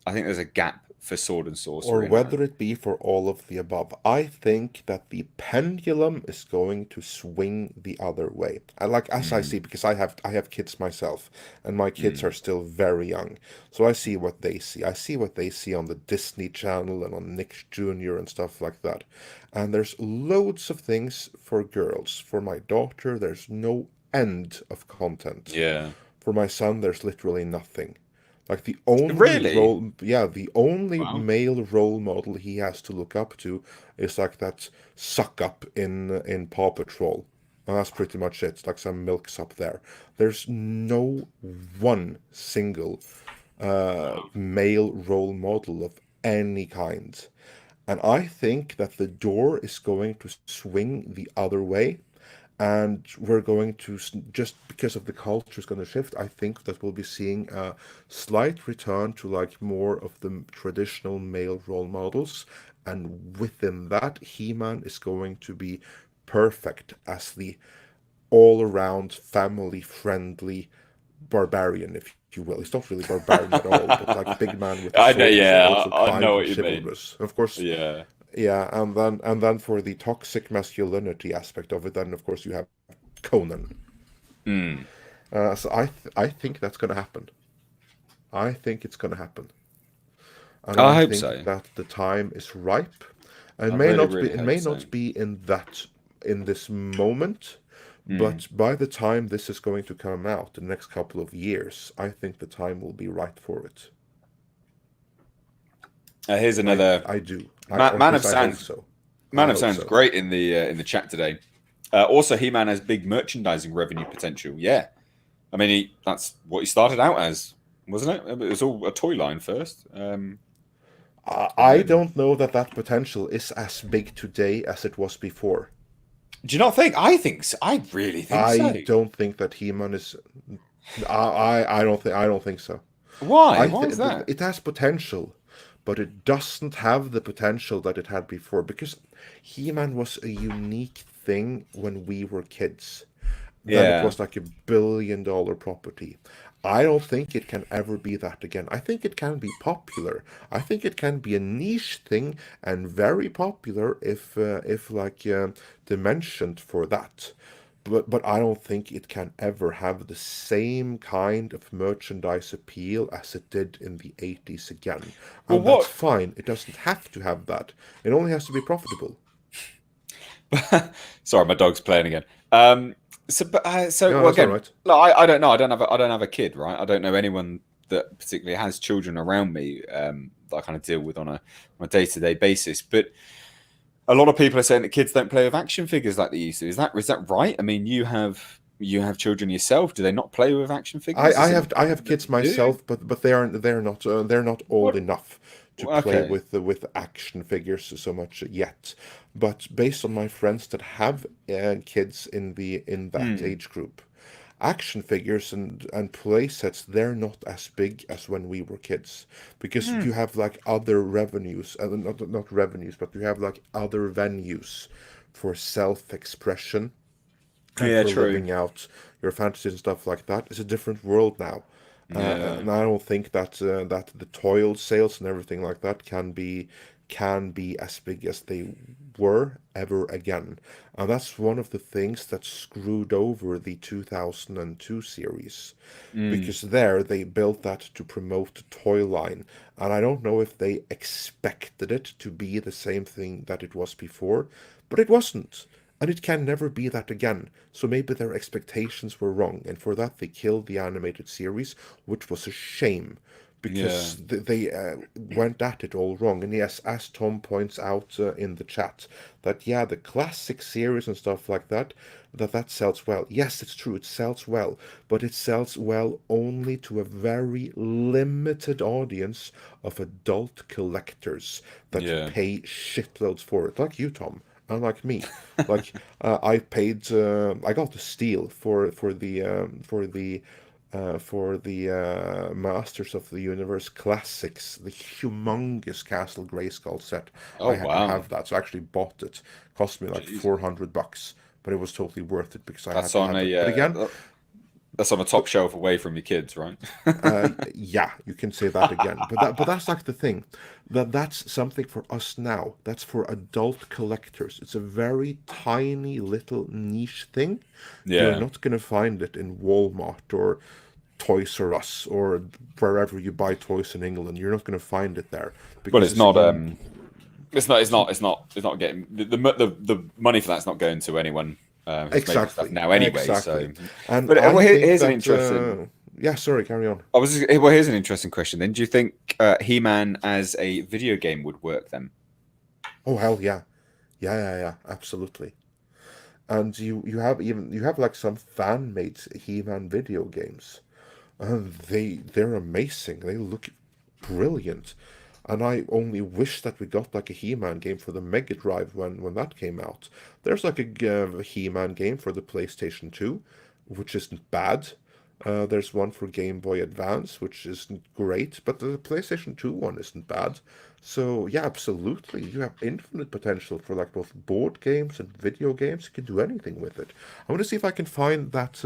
A: I think there's a gap for sword and
B: Or
A: sorcery, and
B: whether it be for all of the above. I think that the pendulum is going to swing the other way. I like as I see,
A: mm,
B: because I have kids myself, and my kids are
A: mm,
B: still very young. So I see what they see. I see what they see on the Disney Channel and on Nick Jr. and stuff like that. And there's loads of things for girls. For my daughter, there's no end of content.
A: yeah,
B: For my son, there's literally nothing. Like the only
A: really,
B: role, yeah, the only
A: wow,
B: male role model he has to look up to is like that suck up in Paw Patrol. And that's pretty much it. Like some milks up there. There's no one single male role model of any kind. And I think that the door is going to swing the other way, and we're going to just because of the culture is going to shift. I think that we'll be seeing a slight return to like more of the traditional male role models, and within that, He-Man is going to be perfect as the all-around family-friendly barbarian, if you will. He's not really barbarian at all, but like big man with a
A: I know,
B: sword who's
A: yeah,
B: also
A: I know
B: kind and
A: what you mean,
B: chivalrous. Of course,
A: yeah,
B: yeah, and then for the toxic masculinity aspect of it, then of course you have Conan.
A: mm.
B: So I think that's going to happen. I think it's going to happen, and
A: I
B: I
A: hope
B: think
A: so.
B: that the time is ripe.
A: I
B: It may
A: really,
B: not be.
A: really
B: It
A: hope
B: may
A: so.
B: not be in this moment,
A: Mm.
B: but by the time this is going to come out, in the next couple of years, I think the time will be right for it.
A: Here's
B: I
A: another
B: I do. Or at
A: Man of
B: least I hope
A: Sands.
B: so. I
A: Man of
B: hope
A: Sands,
B: so.
A: great in the chat today. Also, He Man has big merchandising revenue potential. Yeah, I mean that's what he started out as, wasn't it? It was all a toy line first.
B: I don't know that that potential is as big today as it was before.
A: Do you not think? I think so. I really think so.
B: I don't think that He-Man is. I don't think so.
A: Why?
B: I
A: Why is
B: think
A: that?
B: it has potential, but it doesn't have the potential that it had before because He-Man was a unique thing when we were kids. Then it
A: Yeah.
B: was like $1 billion property. I don't think it can ever be that again. I think it can be popular. I think it can be a niche thing and very popular if like dimensioned for that. but I don't think it can ever have the same kind of merchandise appeal as it did in the 80s again.
A: Well,
B: And that's
A: what?
B: fine. It doesn't have to have that. It only has to be profitable.
A: Sorry, my dog's playing again. So
B: Yeah,
A: well,
B: that's all
A: again,
B: right.
A: no, I don't know. I don't have a kid, right? I don't know anyone that particularly has children around me that I kind of deal with on a day-to-day basis. But a lot of people are saying that kids don't play with action figures like they used to. Is that right? I mean, you have children yourself. Do they not play with action figures? Is it not
B: I have
A: something that
B: kids
A: they do?
B: myself, but they're not old
A: What?
B: enough to play
A: Okay.
B: with action figures so much yet. But based on my friends that have kids in that
A: Hmm.
B: age group, action figures and play sets, they're not as big as when we were kids, because
A: Hmm.
B: you have like other revenues, not revenues, but you have like other venues for self-expression and
A: Yeah,
B: for
A: true.
B: living out your fantasies and stuff like that. It's a different world now.
A: Yeah.
B: And I don't think that the toil sales and everything like that can be as big as they were ever again. And that's one of the things that screwed over the 2002 series,
A: Mm.
B: because there they built that to promote the toy line, and I don't know if they expected it to be the same thing that it was before, but it wasn't. And it can never be that again. So maybe their expectations were wrong, and for that they killed the animated series, which was a shame
A: Yeah.
B: because they went at it all wrong. And yes, as Tom points out in the chat, that yeah, the classic series and stuff like that, that sells well. Yes, it's true, it sells well, but it sells well only to a very limited audience of adult collectors that
A: Yeah.
B: pay shitloads for it, like you, Tom. Unlike me, like I got the steal for the Masters of the Universe Classics, the humongous Castle Grayskull set.
A: Oh
B: I
A: wow.
B: have that, so I actually bought it. Cost me like
A: Jeez.
B: $400, but it was totally worth it because I had
A: That's
B: to
A: on
B: have
A: a
B: that. But again,
A: that's on a
B: but
A: top shelf away from your kids, right?
B: yeah, you can say that again. But that's like the thing, that's something for us now. That's for adult collectors. It's a very tiny little niche thing. You're
A: Yeah.
B: not gonna find it in Walmart or Toys R Us or wherever you buy toys in England. You're not gonna find it there
A: Well,
B: because
A: it's
B: it's
A: not.
B: in.
A: It's not getting the money for that's not going to anyone who's making stuff
B: Exactly,
A: now anyway.
B: exactly.
A: So,
B: And
A: but
B: I
A: well,
B: think
A: here's an
B: that.
A: interesting.
B: Yeah, sorry, carry on.
A: Well, here's an interesting question. Then, do you think He-Man as a video game would work then?
B: Oh hell yeah, yeah, yeah, yeah, absolutely. And you have like some fan made He-Man video games, and they're amazing. They look brilliant, and I only wish that we got like a He-Man game for the Mega Drive when that came out. There's like a He-Man game for the PlayStation 2, which isn't bad. There's one for Game Boy Advance, which isn't great, but the PlayStation 2 one isn't bad. So yeah, absolutely, you have infinite potential for like both board games and video games. You can do anything with it. I want to see if I can find that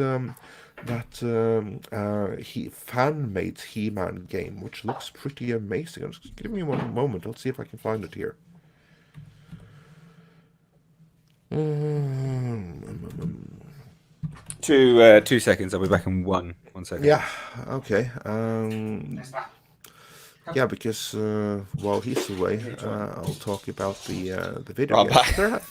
B: fan-made He-Man game, which looks pretty amazing. Just give me one moment. I'll see if I can find it here.
A: Two seconds. I'll be back in one second.
B: Yeah, okay. Yeah, because while he's away, I'll talk about the video
A: I'm
B: games.
A: back.
B: But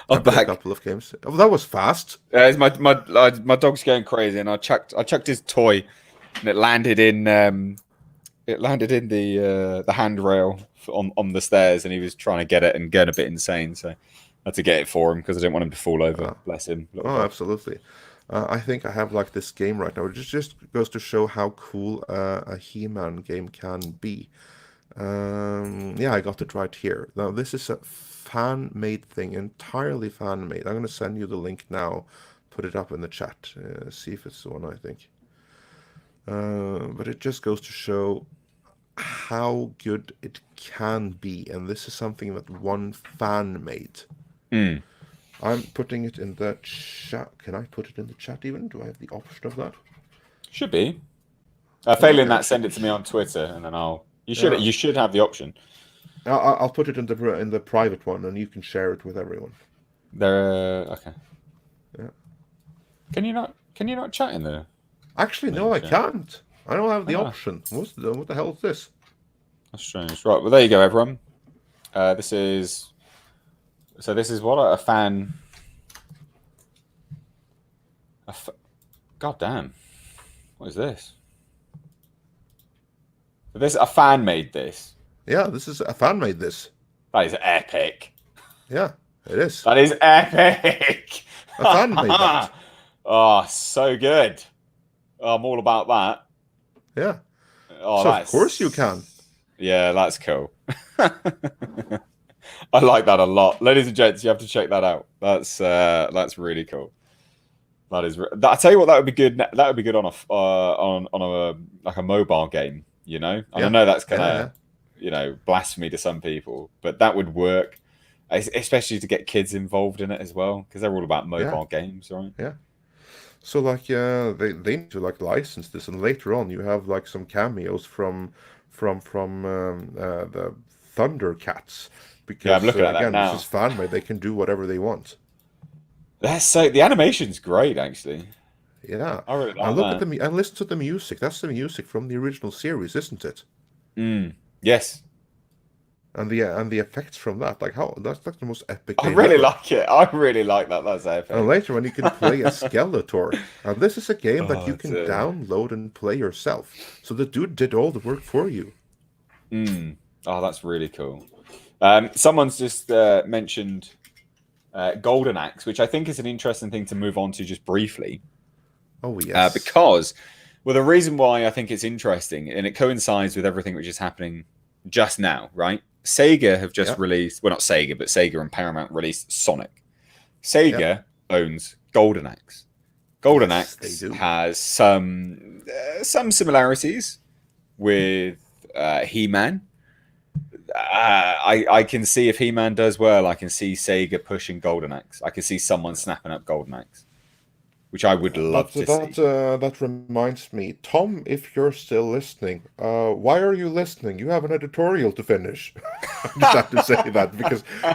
B: there
A: I'm
B: have been a
A: back.
B: couple of games. Oh, that was fast.
A: My dog's going crazy, and I chucked his toy, and it landed in the handrail on the stairs, and he was trying to get it and going a bit insane. So I had to get it for him because I didn't want him to fall over.
B: Uh,
A: Bless him, little
B: oh,
A: dog.
B: absolutely. I think I have like this game right now. It just goes to show how cool a He-Man game can be. Yeah, I got it right here. Now, this is a fan-made thing, entirely fan-made. I'm going to send you the link now. Put it up in the chat. See if it's the one I think. But it just goes to show how good it can be, and this is something that one fan made.
A: Mm.
B: I'm putting it in the chat. Can I put it in the chat even? Do I have the option of that?
A: Should be.
B: Yeah,
A: Failing
B: yeah,
A: that,
B: it should
A: send
B: be.
A: it to me on Twitter, and then I'll. You should.
B: Yeah,
A: You should have the option.
B: I'll put it in the private one, and you can share it with everyone.
A: There. Okay. Can you not? Can you not chat in the
B: Actually, no,
A: main
B: I
A: chat?
B: can't. I don't have the
A: Ah,
B: option. What the hell is this?
A: that's strange. Right. Well, there you go, everyone. This is what a fan. God damn. What is this? This a fan made this.
B: Yeah, this is a fan made this.
A: That is epic.
B: Yeah, it is.
A: That is epic.
B: A fan made that.
A: Oh, so good. Oh, I'm all about that.
B: Yeah.
A: Oh,
B: So of
A: that's
B: course you can.
A: yeah, that's cool. I like that a lot, ladies and gents. You have to check that out. That's really cool. That is. I tell you what, that would be good. That would be good on a like a mobile game. You know, and I
B: Yeah.
A: know that's
B: Yeah,
A: gonna blasphemy to some people, but that would work, especially to get kids involved in it as well, because they're all about
B: yeah,
A: mobile games, right?
B: yeah. So like they need to like license this, and later on you have like some cameos from the Thundercats,
A: Yeah, I'm
B: because
A: looking at that
B: again this is
A: now.
B: fan made. They can do whatever they want.
A: The animation's great, actually.
B: Yeah,
A: I really
B: and
A: like
B: look at
A: that.
B: and listen to the music. That's the music from the original series, isn't it?
A: Yes,
B: And the effects from that, like how that's like the most epic
A: I
B: game
A: really
B: ever.
A: like it. I really like that. That's
B: And
A: epic.
B: later on, you can play as Skeletor. And this is a game that you
A: Oh,
B: can
A: dear.
B: download and play yourself. So the dude did all the work for you.
A: Oh, that's really cool. Someone's just mentioned Golden Axe, which I think is an interesting thing to move on to just briefly.
B: Oh, yes.
A: Because, well, the reason why I think it's interesting, and it coincides with everything which is happening just now, right? Sega have just
B: Yeah,
A: released, well, not Sega, but Sega and Paramount released Sonic.
B: yeah.
A: Sega owns Golden Axe. Golden
B: Yes, they
A: Axe
B: do.
A: has some similarities with He-Man. I can see if He-Man does well, I can see Sega pushing Golden Axe. I can see someone snapping up Golden Axe, which I would love to see.
B: That reminds me, Tom, if you're still listening, why are you listening? You have an editorial to finish. I just have to say that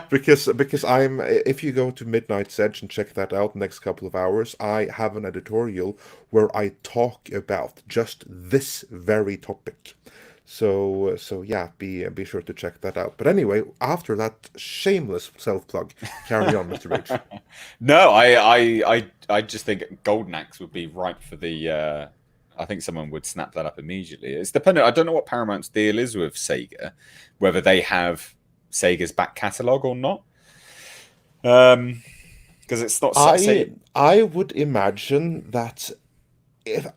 B: because I'm if you go to Midnight's Edge and check that out next couple of hours, I have an editorial where I talk about just this very topic. So yeah, be sure to check that out. But anyway, after that shameless self plug, carry on, Mr. H.
A: No, I just think Golden Axe would be ripe for the. I think someone would snap that up immediately. It's dependent. I don't know what Paramount's deal is with Sega, whether they have Sega's back catalog or not. Because it's not say.
B: I would imagine that if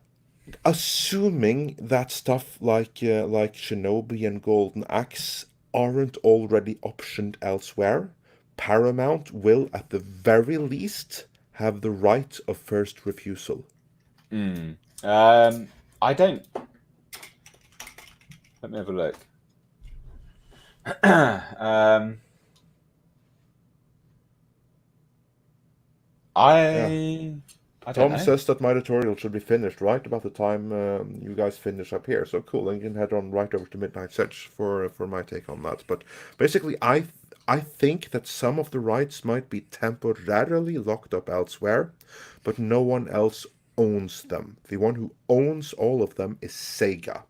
B: assuming that stuff like Shinobi and Golden Axe aren't already optioned elsewhere, Paramount will at the very least have the right of first refusal.
A: I don't. Let me have a look.
B: Yeah.
A: I don't
B: Tom
A: know.
B: says that my editorial should be finished right about the time you guys finish up here. So cool, then you can head on right over to Midnight Edge for my take on that. But basically, I think that some of the rights might be temporarily locked up elsewhere, but no one else owns them. The one who owns all of them is Sega.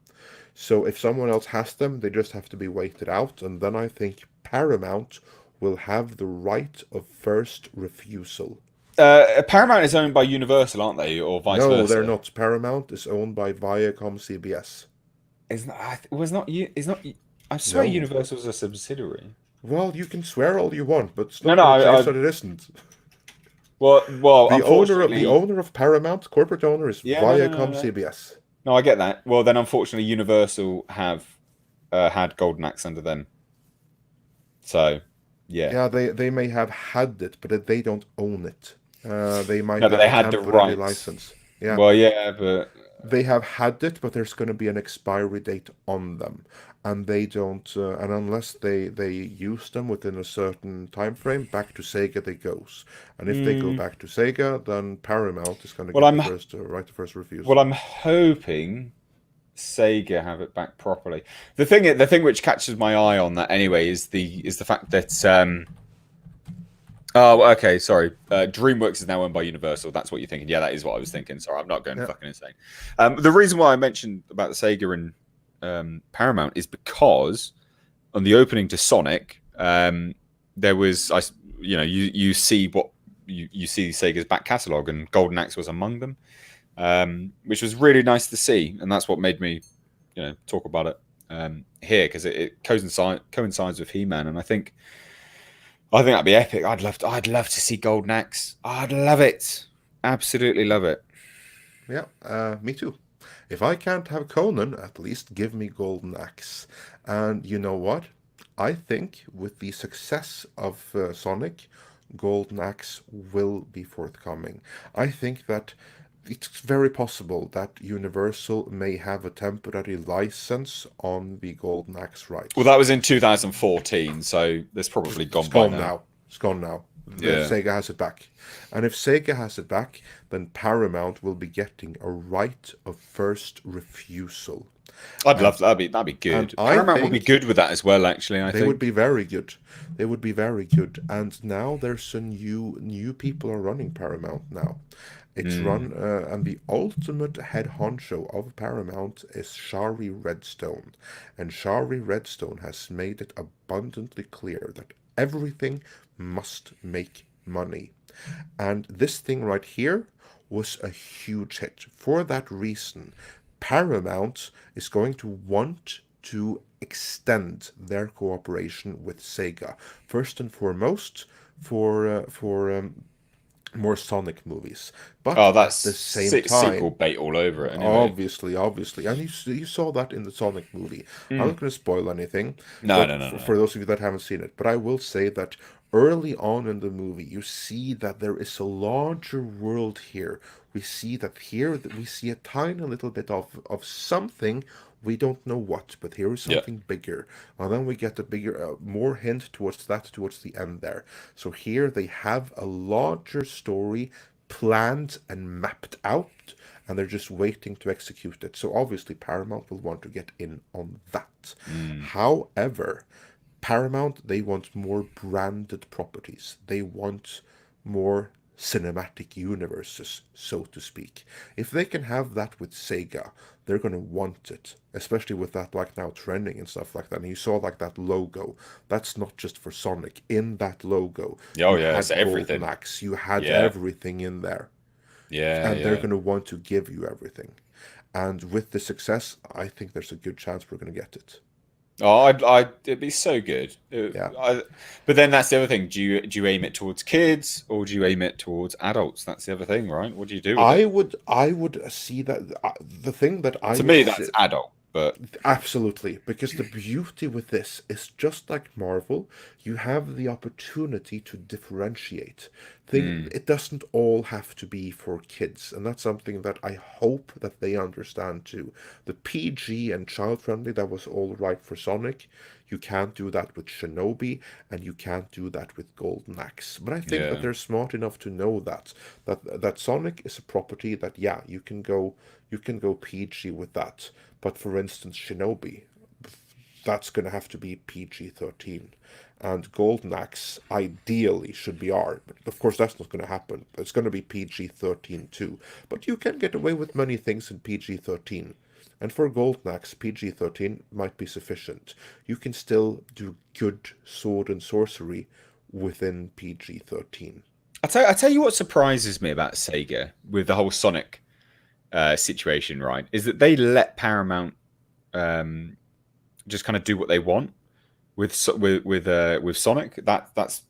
B: So if someone else has them, they just have to be waited out, and then I think Paramount will have the right of first refusal.
A: Paramount is owned by Universal, aren't they, or vice
B: No, they're
A: versa?
B: not. Paramount is owned by Viacom CBS.
A: Is not? Was not you? Is not? I swear
B: No.
A: Universal is a subsidiary.
B: Well, you can swear all you want, but it's
A: No,
B: not
A: no.
B: going to change that it isn't.
A: Well.
B: The
A: Unfortunately,
B: owner of Paramount, corporate owner, is
A: yeah. No, no, no,
B: Viacom
A: no.
B: CBS.
A: No, I get that. Well, then, unfortunately, Universal have had Golden Axe under them. So, yeah.
B: Yeah, they may have had it, but they don't own it. They might
A: No, but
B: have
A: they
B: a
A: had the
B: temporary
A: rights.
B: license. Yeah,
A: Well, yeah, but
B: they have had it, but there's going to be an expiry date on them, and they don't. And unless they use them within a certain time frame, back to Sega they goes. And if they go back to Sega, then Paramount is going to
A: well,
B: get the
A: I'm
B: first right to first
A: well,
B: refusal.
A: I'm hoping Sega have it back properly. The thing which catches my eye on that anyway is the fact that Oh, okay. Sorry. DreamWorks is now owned by Universal. That's what you're thinking. Yeah, that is what I was thinking. Sorry, I'm not going
B: Yeah.
A: fucking insane. The reason why I mentioned about the Sega and Paramount is because on the opening to Sonic, there was you see what you see Sega's back catalogue, and Golden Axe was among them, which was really nice to see, and that's what made me talk about it here, because it coincides with He-Man, and I think that'd be epic. I'd love to see Golden Axe. I'd love it. Absolutely love it.
B: Yeah, me too. If I can't have Conan, at least give me Golden Axe. And you know what? I think with the success of Sonic, Golden Axe will be forthcoming. I think that it's very possible that Universal may have a temporary license on the Golden Axe
A: Well,
B: rights.
A: that was in 2014, so that's probably
B: It's
A: gone by
B: gone
A: now.
B: now. It's gone now.
A: Yeah,
B: Sega has it back. And if Sega has it back, then Paramount will be getting a right of first refusal.
A: I'd
B: And
A: love that'd be
B: and
A: good.
B: I
A: Paramount would be
B: think
A: good with that as well. Actually, I
B: they would
A: think.
B: be very good. They would be very good. And now there's a new people are running Paramount now. It's
A: Mm.
B: run and the ultimate head honcho of Paramount is Shari Redstone. And Shari Redstone has made it abundantly clear that everything must make money. And this thing right here was a huge hit. For that reason, Paramount is going to want to extend their cooperation with Sega. First and foremost, for more Sonic movies. But
A: Oh, that's
B: at the same
A: sequel
B: time,
A: bait all over it. Anyway.
B: obviously, and you saw that in the Sonic movie. I'm
A: Mm.
B: not going to spoil anything,
A: No, no,
B: but
A: no, no.
B: for those of you that haven't seen it, but I will say that early on in the movie, you see that there is a larger world here. We see that here that we see a tiny little bit of something. We don't know what, but here is
A: Yeah,
B: something bigger. And then we get a bigger, more hint towards that towards the end there. So here they have a larger story planned and mapped out, and they're just waiting to execute it. So obviously, Paramount will want to get in on that.
A: mm.
B: However, Paramount, they want more branded properties. They want more cinematic universes, so to speak. If they can have that with Sega, they're going to want it, especially with that like now trending and stuff like that. And you saw like that logo. That's not just for Sonic. In that logo,
A: Oh
B: you
A: yeah, it's
B: had Golden
A: everything.
B: Axe, you had
A: Yeah,
B: everything in there,
A: yeah,
B: and they're
A: yeah.
B: going to want to give you everything. And with the success, I think there's a good chance we're going to get it.
A: Oh, it'd be so good.
B: Yeah.
A: But then that's the other thing. Do you aim it towards kids, or do you aim it towards adults? That's the other thing, right? What do you do with it?
B: I would see that the thing that I
A: To
B: would
A: me,
B: see,
A: that's adult. But
B: absolutely, because the beauty with this is just like Marvel, you have the opportunity to differentiate.
A: mm,
B: It doesn't all have to be for kids, and that's something that I hope that they understand too. The PG and child friendly that was all right for Sonic, you can't do that with Shinobi, and you can't do that with Golden Axe. But I think that
A: yeah,
B: they're smart enough to know that Sonic is a property that yeah, you can go PG with that. But for instance, Shinobi, that's going to have to be PG-13. And Golden Axe ideally should be R. But of course, that's not going to happen. It's going to be PG-13 too. But you can get away with many things in PG-13. And for Golden Axe, PG-13 might be sufficient. You can still do good sword and sorcery within PG-13.
A: I tell you what surprises me about Sega with the whole Sonic situation, right? Is that they let Paramount um, just kind of do what they want with Sonic. That's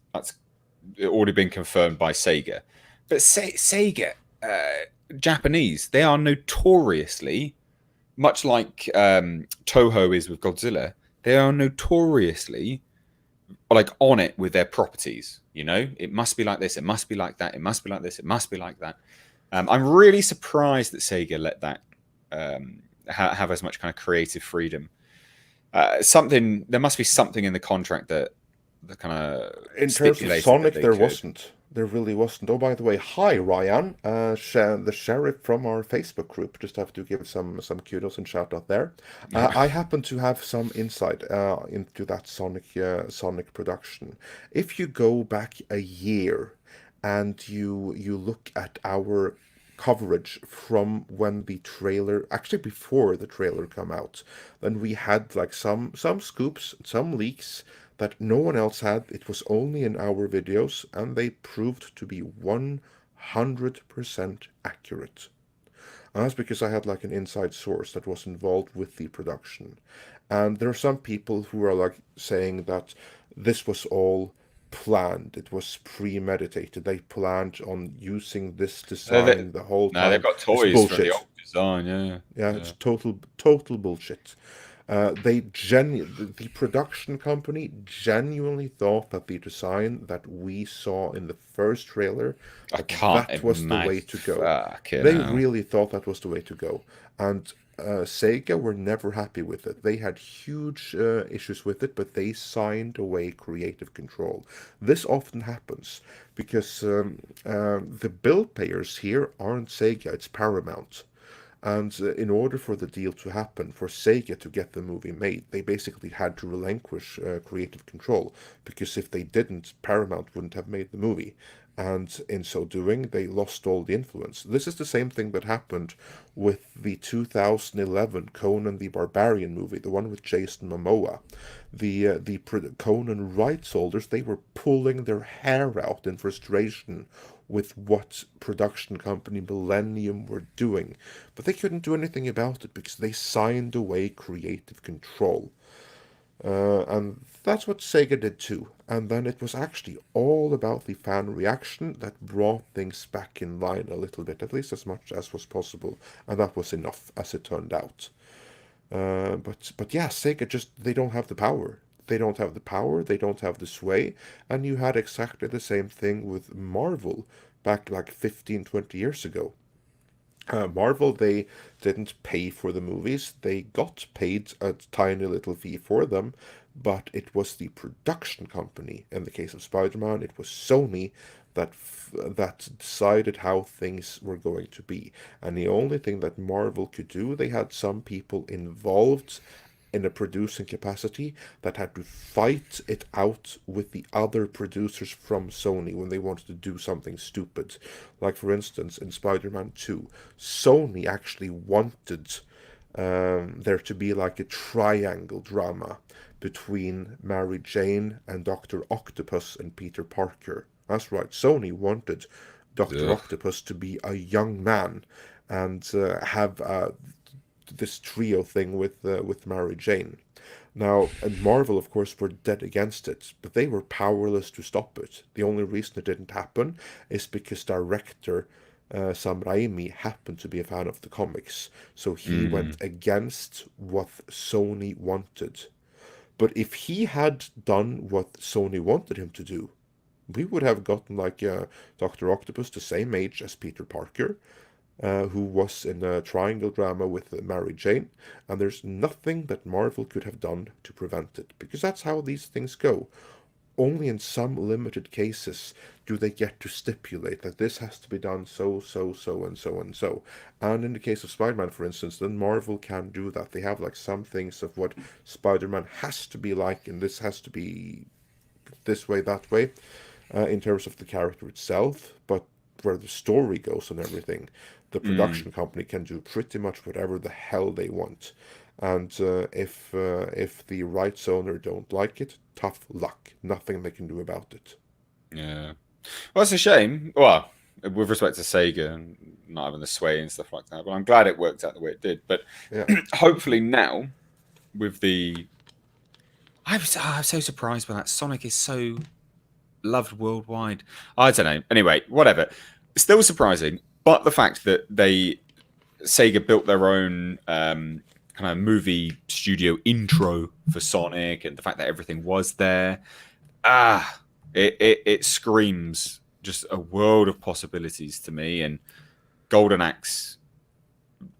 A: already been confirmed by Sega. But Sega, Japanese, they are notoriously, much like Toho is with Godzilla, they are notoriously like on it with their properties. It must be like this, it must be like that, it must be like this, it must be like that. I'm really surprised that Sega let that have as much kind of creative freedom. There must be something in the contract that kind of
B: In terms of
A: stipulated that
B: Sonic,
A: they
B: there
A: could.
B: wasn't. There really wasn't. Oh, by the way, hi Ryan, the sheriff from our Facebook group. Just have to give some kudos and shout out there. I happen to have some insight into that Sonic production. If you go back a year and you look at our coverage from when the trailer, actually before the trailer come out, then we had like some scoops, some leaks that no one else had. It was only in our videos, and they proved to be 100% accurate. And that's because I had like an inside source that was involved with the production. And there are some people who are like saying that this was all planned. It was premeditated. They planned on using this
A: They,
B: design the whole
A: no, they've
B: time.
A: got
B: It's
A: toys from the
B: bullshit.
A: old design. Yeah,
B: Yeah,
A: yeah.
B: it's total bullshit. The production company genuinely thought that the design that we saw in the first trailer,
A: I can't
B: that was the way
A: imagine.
B: to go.
A: Fucking
B: They
A: hell.
B: really thought that was the way to go. And Sega were never happy with it. They had huge issues with it, but they signed away creative control. This often happens because the bill payers here aren't Sega, it's Paramount. And in order for the deal to happen, for Sega to get the movie made, they basically had to relinquish creative control, because if they didn't, Paramount wouldn't have made the movie. And in so doing, they lost all the influence. This is the same thing that happened with the 2011 Conan the Barbarian movie, the one with Jason Momoa. The Conan rights holders, they were pulling their hair out in frustration with what production company Millennium were doing, but they couldn't do anything about it because they signed away creative control. And that's what Sega did too. And then it was actually all about the fan reaction that brought things back in line a little bit, at least as much as was possible. And that was enough, as it turned out. But yeah, Sega just, they don't have the power. They don't have the power, they don't have the sway, and you had exactly the same thing with Marvel back like 15, 20 years ago. Marvel, they didn't pay for the movies. They got paid a tiny little fee for them, but it was the production company. In the case of Spider-Man, it was Sony that decided how things were going to be. And the only thing that Marvel could do, they had some people involved in a producing capacity that had to fight it out with the other producers from Sony when they wanted to do something stupid. Like, for instance, in Spider Man 2, Sony actually wanted there to be like a triangle drama between Mary Jane and Dr. Octopus and Peter Parker. That's right, Sony wanted Dr.
A: Ugh.
B: Octopus to be a young man and have this trio thing with Mary Jane. Now, and Marvel, of course, were dead against it, but they were powerless to stop it. The only reason it didn't happen is because director Sam Raimi happened to be a fan of the comics, so he
A: Mm.
B: went against what Sony wanted. But if he had done what Sony wanted him to do, we would have gotten like Dr. Octopus the same age as Peter Parker, who was in a triangle drama with Mary Jane, and there's nothing that Marvel could have done to prevent it, because that's how these things go. Only in some limited cases do they get to stipulate that this has to be done so, so, so, and so, and so. And in the case of Spider-Man, for instance, then Marvel can do that. They have like some things of what Spider-Man has to be like, and this has to be this way, that way, in terms of the character itself, but where the story goes and everything, the
A: Mm.
B: production company can do pretty much whatever the hell they want. And if the rights owner don't like it, tough luck. Nothing they can do about it.
A: Yeah. Well, it's a shame. Well, with respect to Sega and not having the sway and stuff like that, but I'm glad it worked out the way it did. But
B: Yeah.
A: hopefully now, with the, I'm so surprised by that. Sonic is so loved worldwide. I don't know. Anyway, whatever. Still surprising, but the fact that Sega built their own kind of movie studio intro for Sonic, and the fact that everything was there, it screams just a world of possibilities to me. And Golden Axe,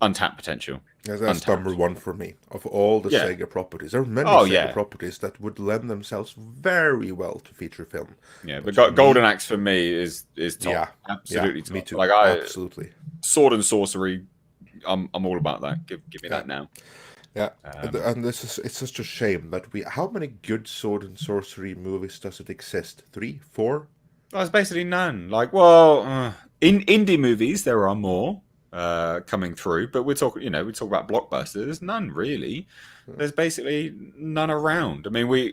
A: untapped potential.
B: That's number
A: Untapped.
B: one for me of all the
A: Yeah.
B: Sega properties. There are many
A: Oh
B: Sega
A: yeah.
B: properties that would lend themselves very well to feature film,
A: Yeah.
B: but
A: But
B: for
A: Golden
B: me,
A: Axe for me is top.
B: yeah, yeah,
A: Absolutely
B: me
A: top.
B: too,
A: Like I
B: absolutely,
A: sword and sorcery. I'm all about that. Give me
B: yeah,
A: that now.
B: yeah.
A: Um,
B: And this is it's such a shame that we. How many good sword and sorcery movies does it exist? Three, four?
A: there's basically none. Like, well, in indie movies there are more coming through, but we're talking, we talk about blockbusters. There's none really. There's basically none around. I mean,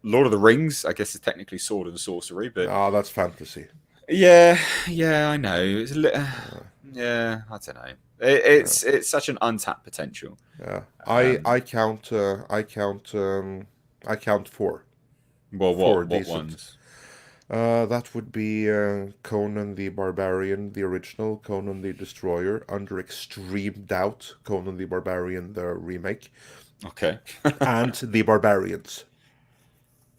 A: Lord of the Rings, I guess, is technically sword and sorcery, but
B: Ah, that's fantasy.
A: yeah, yeah, I know.
B: Uh,
A: Yeah, I don't know.
B: uh,
A: It's such an untapped potential.
B: yeah,
A: Um,
B: I count four,
A: well,
B: four
A: what
B: decent.
A: ones?
B: That would be Conan the Barbarian, the original, Conan the Destroyer, under extreme doubt, Conan the Barbarian, the remake,
A: Okay,
B: and The Barbarians,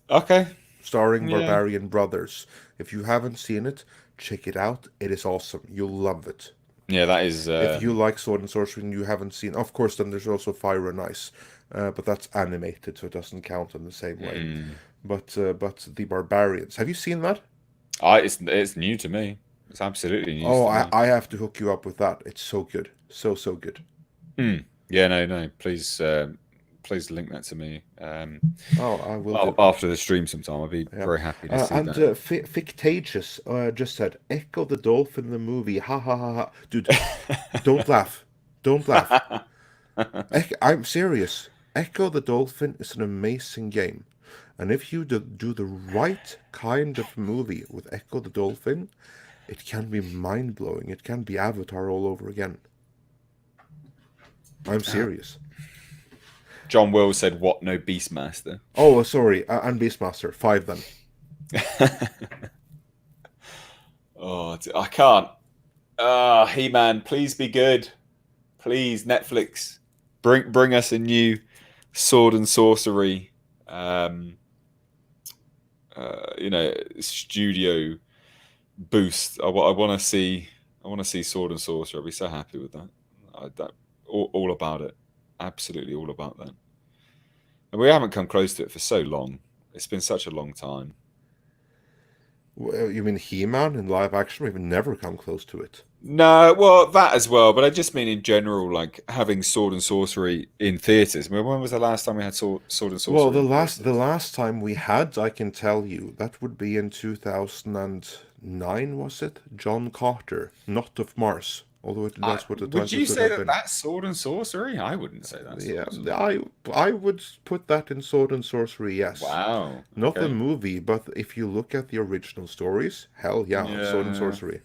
A: okay,
B: starring
A: yeah,
B: Barbarian brothers. If you haven't seen it, check it out. It is awesome. You'll love it.
A: yeah. That is.
B: If you like sword and sorcery and you haven't seen, of course, then there's also Fire and Ice, but that's animated, so it doesn't count in the same way.
A: Mm.
B: But The Barbarians, have you seen that?
A: It's new to me. It's absolutely news
B: Oh,
A: to me.
B: I have to hook you up with that. It's so good. So, so good.
A: Mm. Yeah, no, no. Please link that to me.
B: Oh, I will do.
A: After the stream sometime, I'd be
B: Yeah.
A: very happy to see
B: And
A: that.
B: Fictitious just said, Echo the Dolphin in the movie. Ha ha ha ha. Dude, don't laugh. Don't laugh. I'm serious. Echo the Dolphin is an amazing game. And if you do the right kind of movie with Echo the Dolphin, it can be mind blowing. It can be Avatar all over again. I'm serious.
A: John Will said, "What? No Beastmaster."
B: Oh, sorry. And Beastmaster. Five then.
A: Oh, I can't. He-Man, please be good. Please, Netflix, bring us a new sword and sorcery. Um, studio boost. I want to see. I want to see sword and sorcery. I'll be so happy with that. All about it. Absolutely all about that. And we haven't come close to it for so long. It's been such a long time.
B: You mean He-Man in live action? We've never come close to it.
A: No, well, that as well, but I just mean in general, like having sword and sorcery in theaters. I mean, when was the last time we had sword and
B: Well,
A: sorcery in
B: the
A: theaters?
B: last time we had, I can tell you, that would be in 2009, was it? John Carter, Not of Mars. Although that's what the
A: Would
B: title
A: you
B: could
A: say
B: have
A: that
B: been.
A: that's sword and sorcery? I wouldn't say that's sword
B: Yeah,
A: and sorcery.
B: I would put that in Sword and Sorcery, yes.
A: Wow.
B: Not the
A: Okay.
B: movie, but if you look at the original stories, hell yeah, Sword and
A: Yeah.
B: Sorcery.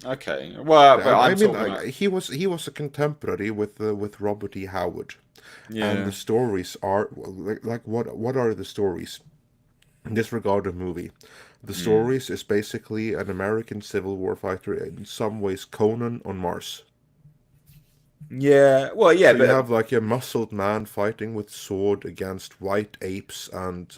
A: Okay. Well, but
B: I
A: I'm
B: mean,
A: talking about.
B: he was a contemporary with Robert E. Howard, and the
A: Yeah.
B: stories are well, like what are the stories? In this regard of movie, the
A: Mm.
B: stories is basically an American Civil War fighter, in some ways Conan on Mars.
A: Yeah. Well, yeah,
B: So you
A: but
B: have like a muscled man fighting with sword against white apes and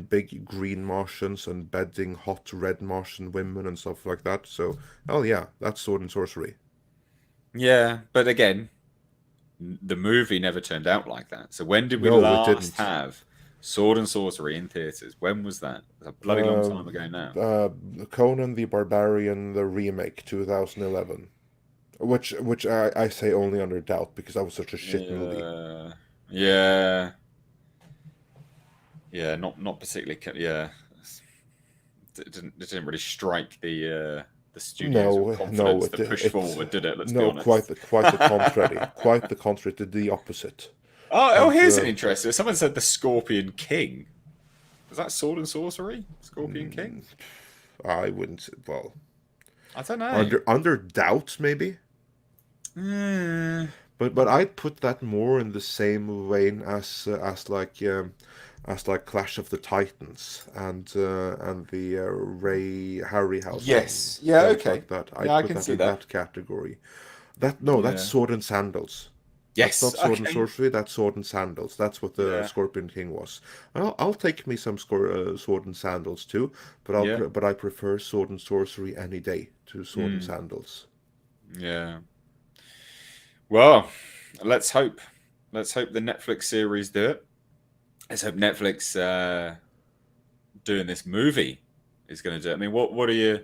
B: big green Martians and bedding hot red Martian women and stuff like that. So, oh yeah, that's sword and sorcery.
A: yeah, but again, the movie never turned out like that. So when did we
B: No, it
A: last
B: didn't.
A: have sword and sorcery in theaters? When was that? It's a bloody long
B: Uh,
A: time ago now.
B: uh, Conan the Barbarian, the remake, 2011, which I say only under doubt because that was such a shit movie.
A: Yeah, yeah, yeah. Not particularly. Yeah, it didn't really strike the studios with
B: No, no,
A: confidence to push forward, did it? Let's be
B: no,
A: honest.
B: quite the contrary, quite the contrary, to the opposite. And
A: Here's an interesting. Someone said the Scorpion King. Was that sword and sorcery? Scorpion King?
B: I wouldn't say, well,
A: I don't know.
B: under doubt maybe,
A: Mm,
B: but I'd put that more in the same vein as like Clash of the Titans and the Ray Harryhausen
A: yes. Yeah.
B: films
A: Okay.
B: like that.
A: Yeah,
B: I'd
A: I
B: put
A: can
B: that
A: see
B: in
A: that.
B: that category. That no, that's
A: Yeah.
B: Sword and Sandals. That's
A: Yes.
B: not sword and
A: Okay.
B: sorcery. That's sword and sandals. That's what the
A: Yeah.
B: Scorpion King was. I'll take me some sword and sandals too,
A: Yeah.
B: but I prefer sword and sorcery any day to sword and
A: Mm,
B: sandals.
A: yeah. Well. let's hope. Let's hope the Netflix series do it. Let's hope Netflix doing this movie is going to do it. I mean, what are you?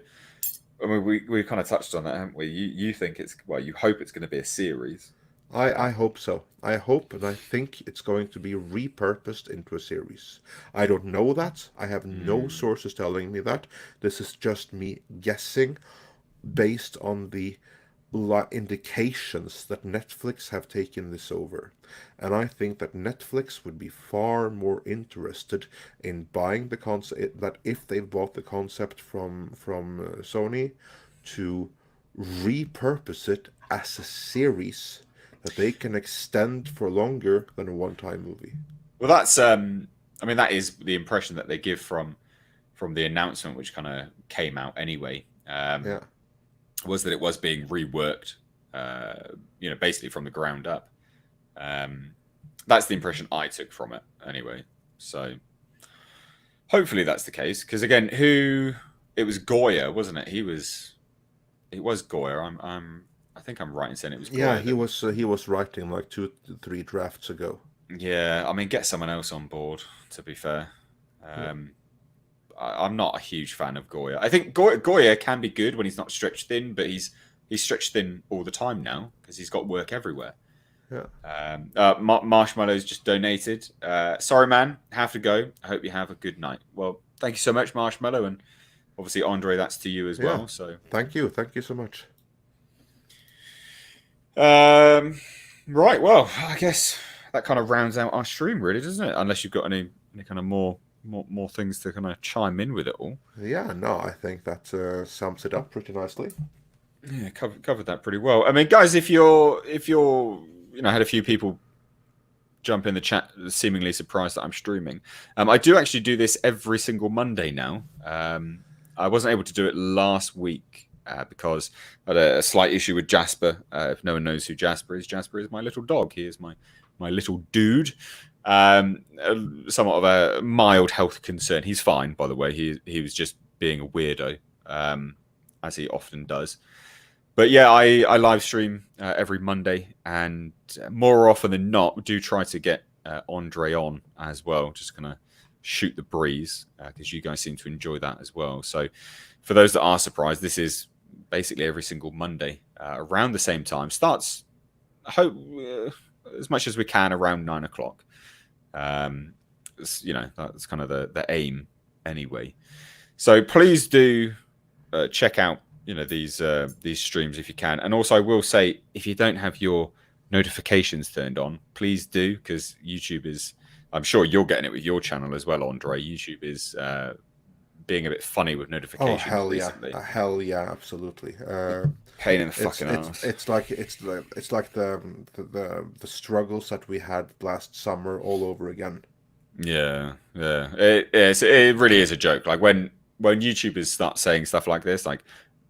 A: I mean, we kind of touched on that, haven't we? You think it's you hope it's going to be a series.
B: I hope so. I hope and I think it's going to be repurposed into a series. I don't know that. I have no
A: Hmm.
B: sources telling me that. This is just me guessing based on the indications that Netflix have taken this over. And I think that Netflix would be far more interested in buying the concept, that if they bought the concept from Sony, to repurpose it as a series that they can extend for longer than a one-time movie.
A: Well, that's I mean, that is the impression that they give from the announcement, which kind of came out anyway.
B: Yeah.
A: Was that it was being reworked, basically from the ground up. That's the impression I took from it, anyway. So hopefully that's the case. Because again, it was Goya, wasn't it? It was Goya. I think I'm right in saying it was
B: Yeah,
A: Goya.
B: he was writing like 2-3 drafts ago.
A: Yeah, I mean, get someone else on board. To be fair,
B: Yeah.
A: I'm not a huge fan of Goya. I think Goya can be good when he's not stretched thin, but he's stretched thin all the time now because he's got work everywhere.
B: Yeah.
A: Marshmallow's just donated. Sorry, man, have to go. I hope you have a good night. Well, thank you so much, Marshmallow, and obviously Andre, that's to you as
B: Yeah.
A: well. So,
B: Thank you. Thank you so much.
A: right. Well, I guess that kind of rounds out our stream, really, doesn't it? Unless you've got any kind of more things to kind of chime in with it all.
B: Yeah, no, I think that sums it up pretty nicely.
A: Yeah, covered that pretty well. I mean, guys, if you're had a few people jump in the chat, seemingly surprised that I'm streaming. I do actually do this every single Monday now. I wasn't able to do it last week because I had a slight issue with Jasper. If no one knows who Jasper is my little dog. He is my little dude. Somewhat of a mild health concern. He's fine, by the way. He was just being a weirdo, as he often does. But yeah, I live stream every Monday, and more often than not, do try to get Andre on as well, just kind of shoot the breeze because you guys seem to enjoy that as well. So, for those that are surprised, this is basically every single Monday around the same time. Starts, I hope, as much as we can around 9:00. That's kind of the aim anyway. So please do check out these streams if you can. And also I will say, if you don't have your notifications turned on, please do, because YouTube is, I'm sure you're getting it with your channel as well, Andre. YouTube is being a bit funny with notifications.
B: Oh hell yeah,
A: recently.
B: hell yeah, absolutely.
A: Pain in the fucking ass.
B: It's like the struggles that we had last summer all over again.
A: Yeah. It really is a joke. Like when YouTubers start saying stuff like this, like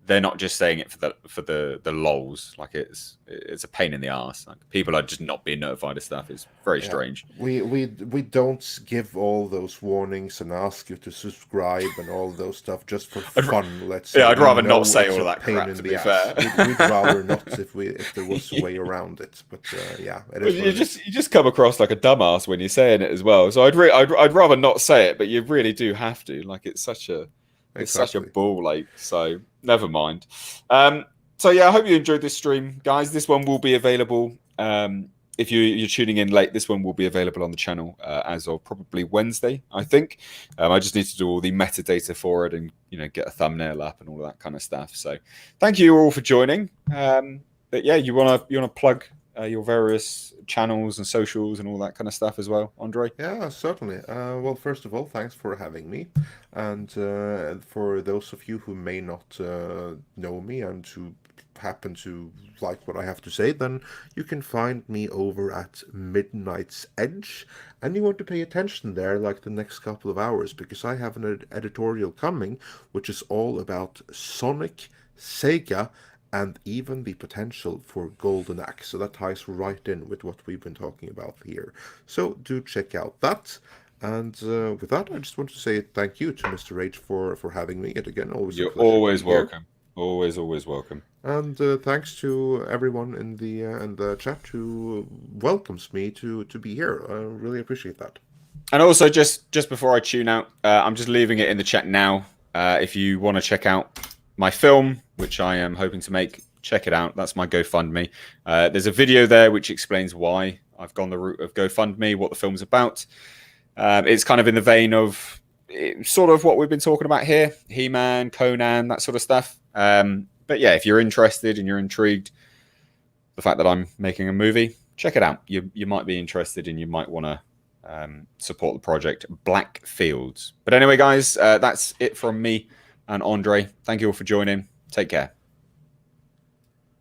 A: they're not just saying it for the lols. Like it's a pain in the ass. Like people are just not being notified of stuff. It's very strange.
B: We don't give all those warnings and ask you to subscribe and all those stuff just for fun. Let's say.
A: Yeah, I'd
B: We
A: rather
B: know
A: not say
B: it's
A: all
B: a
A: that
B: pain
A: crap.
B: in
A: To
B: the
A: be
B: ass.
A: fair,
B: We'd rather not if there was a way around it. But yeah, it is.
A: You just come across like a dumbass when you're saying it as well. So I'd rather not say it, but you really do have to. Like it's such a ball ache. So never mind. So yeah, I hope you enjoyed this stream, guys. This one will be available. If you're tuning in late, this one will be available on the channel as of probably Wednesday, I think. I just need to do all the metadata for it and get a thumbnail up and all that kind of stuff. So thank you all for joining. But yeah, you wanna plug your various channels and socials and all that kind of stuff as well, Andre?
B: Yeah, certainly. Well, first of all, thanks for having me. And for those of you who may not know me and who happen to like what I have to say, then you can find me over at Midnight's Edge. And you want to pay attention there like the next couple of hours, because I have an editorial coming, which is all about Sonic, Sega, and even the potential for Golden Axe. So that ties right in with what we've been talking about here. So do check out that. And with that, I just want to say thank you to Mr. H for having me. And again, always
A: You're
B: a pleasure
A: always
B: being here.
A: welcome. Always, always welcome.
B: And thanks to everyone in the chat who welcomes me to be here. I really appreciate that.
A: And also, just before I tune out, I'm just leaving it in the chat now. If you want to check out my film, which I am hoping to make, check it out. That's my GoFundMe. There's a video there which explains why I've gone the route of GoFundMe, what the film's about. It's kind of in the vein of sort of what we've been talking about here, He-Man, Conan, that sort of stuff. But yeah, if you're interested and you're intrigued, the fact that I'm making a movie, check it out. You might be interested and you might want to support the project Black Fields. But anyway, guys, that's it from me and Andre. Thank you all for joining. Take care.